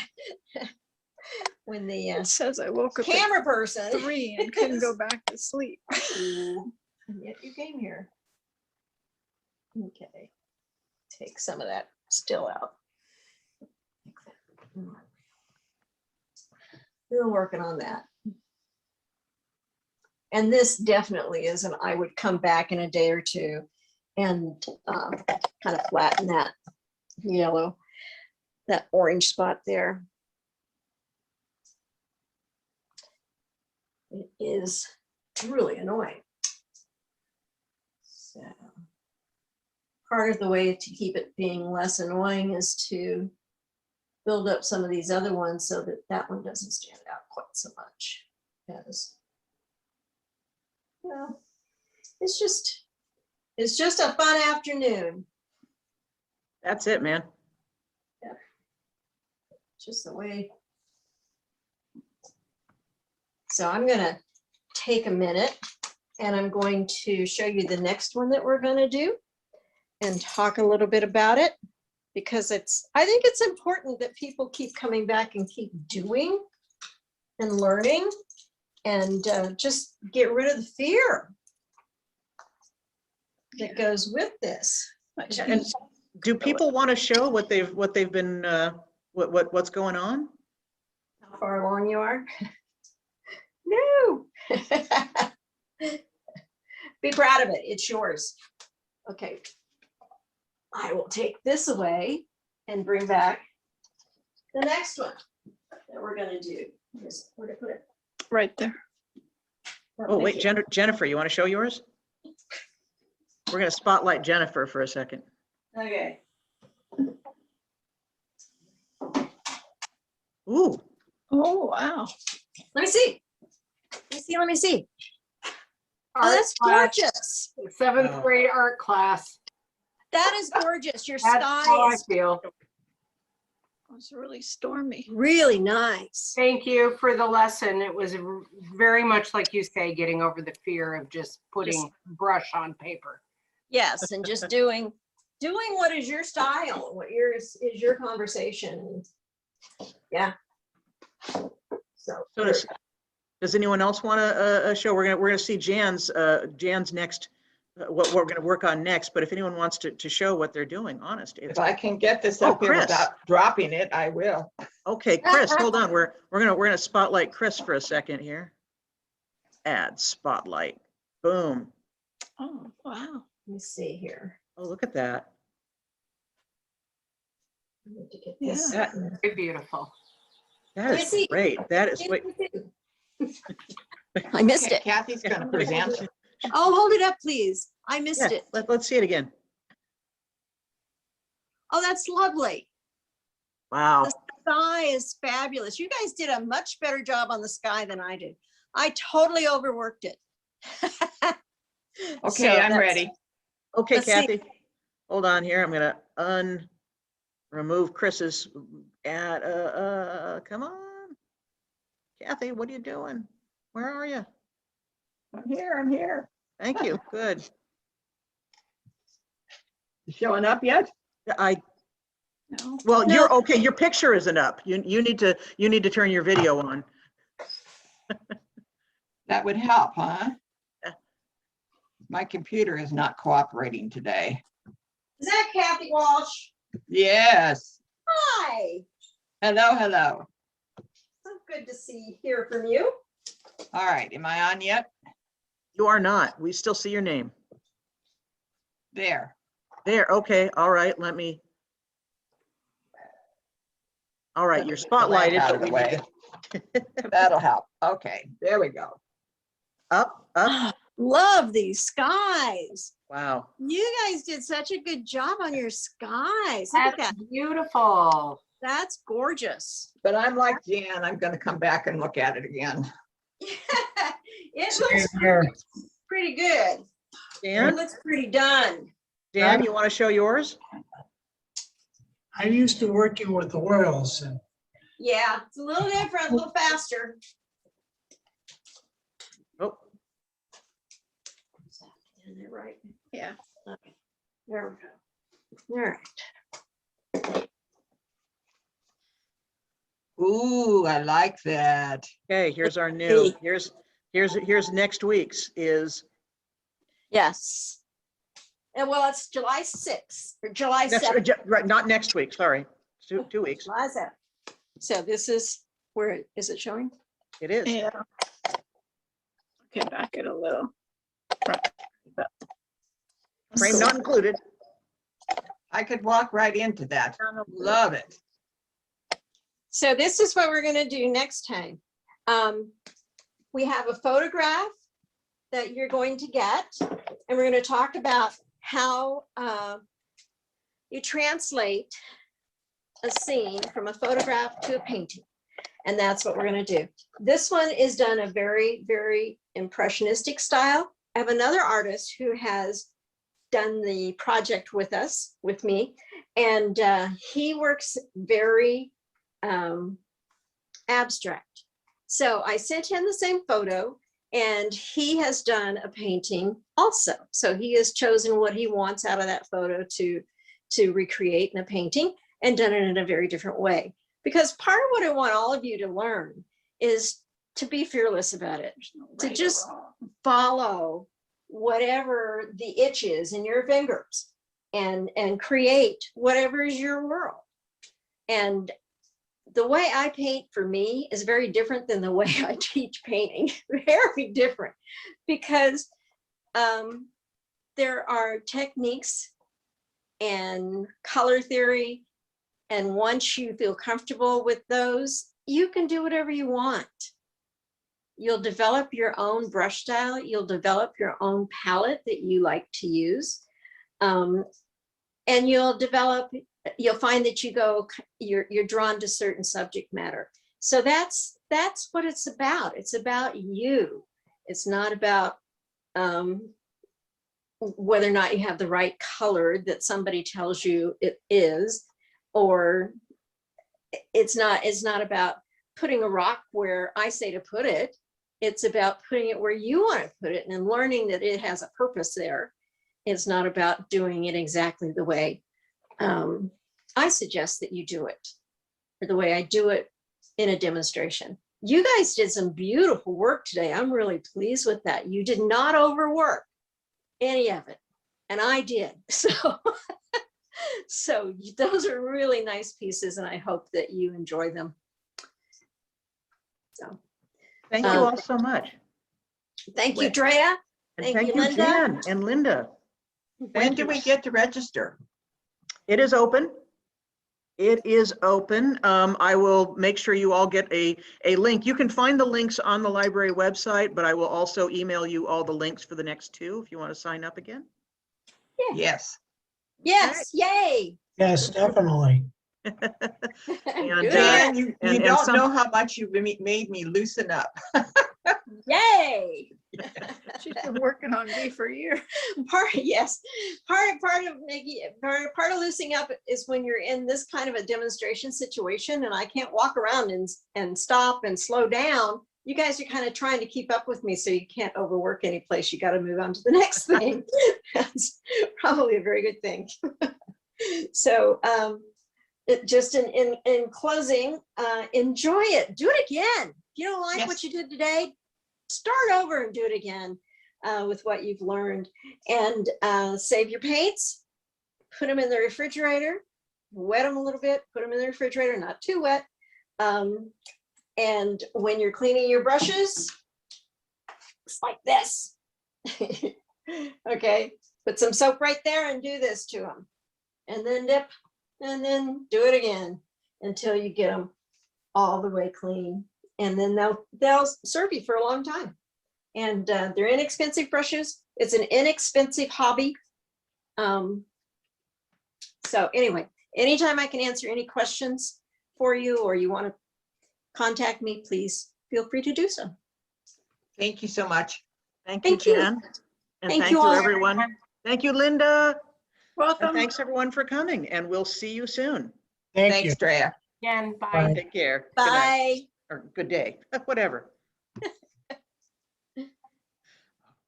It says I woke up camera at person 3 and couldn't go back to sleep. and yet you came here. Okay, take some of that still out. Still working on that. And this definitely isn't, I would come back in a day or two and kind of flatten that yellow, that orange spot there. It is really annoying. So part of the way to keep it being less annoying is to build up some of these other ones so that that one doesn't stand out quite so much. As well, it's just a fun afternoon. That's it, man. Just the way. So I'm gonna take a minute and I'm going to show you the next one that we're gonna do and talk a little bit about it, because I think it's important that people keep coming back and keep doing and learning and just get rid of the fear that goes with this. And do people want to show what they've been what's going on? How far along you are? No. Be proud of it. It's yours. Okay. I will take this away and bring back the next one that we're going to do. We're going to put it. Right there. Oh, wait, Jennifer, you want to show yours? We're going to spotlight Jennifer for a second. Okay. Ooh, Oh, wow. Let me see. Let me see. Oh, Art that's class, gorgeous. Seventh Wow. grade art class. That is gorgeous. Your That's sky how I is feel. It was really stormy. really nice. Thank you for the lesson. It was very much like you say, getting over the fear of just putting brush on paper. Yes, and just doing what is your style, what yours is your conversation. Yeah. So so does anyone else want a show? We're gonna see Jan's next, what we're gonna work on next. But if anyone wants to show what they're doing, honest, If it's I can get this Oh, up here Chris. without dropping it, I will. okay. Chris, hold on. We're gonna spotlight Chris for a second here. Add spotlight. Boom. Oh, wow. let me see here. Oh, look at that. I need to get this. Yeah. Very beautiful. That Let me is see. great. That is wait. I missed Okay, it. Kathy's gonna present. Oh, hold it up, please. I missed Yeah, it. let's see it again. Oh, that's lovely. Wow. The sky is fabulous. You guys did a much better job on the sky than I did. I totally overworked it. So Okay, I'm that's- ready. Okay, Let's see. Kathy, hold on here. I'm gonna remove Chris's ad. Come on. Kathy, what are you doing? Where are you? I'm here, I'm here. Thank you. Good. Showing up yet? No. Well, No. you're okay. Your picture isn't up. You need to turn your video on. That would help, huh? Yeah. My computer is not cooperating today. Is that Kathy Walsh? Yes. Hi. Hello, hello. So good to hear from you. All right, am I on yet? You are not. We still see your name. There. There. Okay. All right. Let me. All right. You're Get the lamp spotlighted. out But of the we way. need to That'll help. Okay, there we go. up. Love these skies. Wow. You guys did such a good job on your skies. Look at That's that. beautiful. That's gorgeous. But I'm like Jan, I'm gonna come back and look at it again. It looks pretty good. It Dan, looks pretty done. Dan, you want to show yours? I'm used to working with oils and Yeah, it's a little different, a little faster. Oh, Is that right? Yeah. Okay. There we go. All right. Ooh, I like that. okay. Here's our new. Here's next week's is Yes. And well, it's July 6th or July next, 7th. right, not next week. Sorry. 2 weeks. July 7th. So this is where is it showing? It is. Yeah. Okay, back it a little. Frame not included. I could walk right into that. Love it. So this is what we're going to do next time. We have a photograph that you're going to get, and we're going to talk about how you translate a scene from a photograph to a painting. And that's what we're going to do. This one is done a very, very impressionistic style. I have another artist who has done the project with us, with me, and he works very abstract. So I sent him the same photo, and he has done a painting also. So he has chosen what he wants out of that photo to recreate in a painting, and done it in a very different way. Because part of what I want all of you to learn is to be fearless about it, to just follow whatever the itch is in your fingers and create whatever is your world. And the way I paint for me is very different than the way I teach painting, very different, because there are techniques and color theory. And once you feel comfortable with those, you can do whatever you want. You'll develop your own brush style. You'll develop your own palette that you like to use. And you'll develop you'll find that you're drawn to certain subject matter. So that's what it's about. It's about you. It's not about whether or not you have the right color that somebody tells you it is, or it's not about putting a rock where I say to put it. It's about putting it where you want to put it and learning that it has a purpose there. It's not about doing it exactly the way I suggest that you do it, or the way I do it in a demonstration. You guys did some beautiful work today. I'm really pleased with that. You did not overwork any of it, and I did. So those are really nice pieces, and I hope that you enjoy them. So Thank you all so much. thank you, Drea. And Thank thank you, you, Linda. Jan and Linda. When Thank do you. we get to register? It is open. It is open. I will make sure you all get a link. You can find the links on the library website, but I will also email you all the links for the next two if you want to sign up again. Yes. Yes, yay. Yes, definitely. And, Good. Dan, you and don't some- know how much you've made me loosen up. Yay. She's been working on me for years. Yes, part of loosening up is when you're in this kind of a demonstration situation and I can't walk around and stop and slow down. You guys are kind of trying to keep up with me, so you can't overwork any place. You got to move on to the next thing. That's probably a very good thing. So just in closing, enjoy it. Do it again. If you don't like what you did today, start over and do it again with what you've learned. And save your paints, put them in the refrigerator, wet them a little bit, put them in the refrigerator, not too wet. And when you're cleaning your brushes, it's like this. Okay, put some soap right there and do this to them. And then dip, and then do it again until you get them all the way clean. And then they'll serve you for a long time. And they're inexpensive brushes. It's an inexpensive hobby. So anyway, anytime I can answer any questions for you, or you want to contact me, please feel free to do so. Thank you so much. Thank you, Thank you. Jan. And Thank thank you you, all. everyone. Thank you, Linda. Welcome. And thanks, everyone, for coming. And we'll see you soon. Thank Thanks, you. Drea. Again, bye. Bye. Take care. Good night. Bye. Or good day, whatever.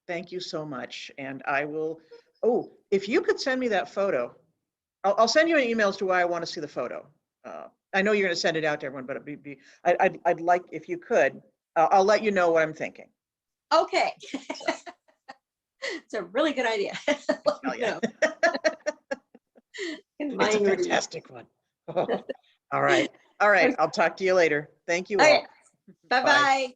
Thank you so much. And I will, oh, if you could send me that photo, I'll send you an email as to why I want to see the photo. I know you're going to send it out to everyone, but I'd like, if you could, I'll let you know what I'm thinking. Okay. It's a really good idea. Oh, yeah. It's a fantastic one. Oh, all right. All right. I'll talk to you later. Thank you all. Okay. Bye-bye.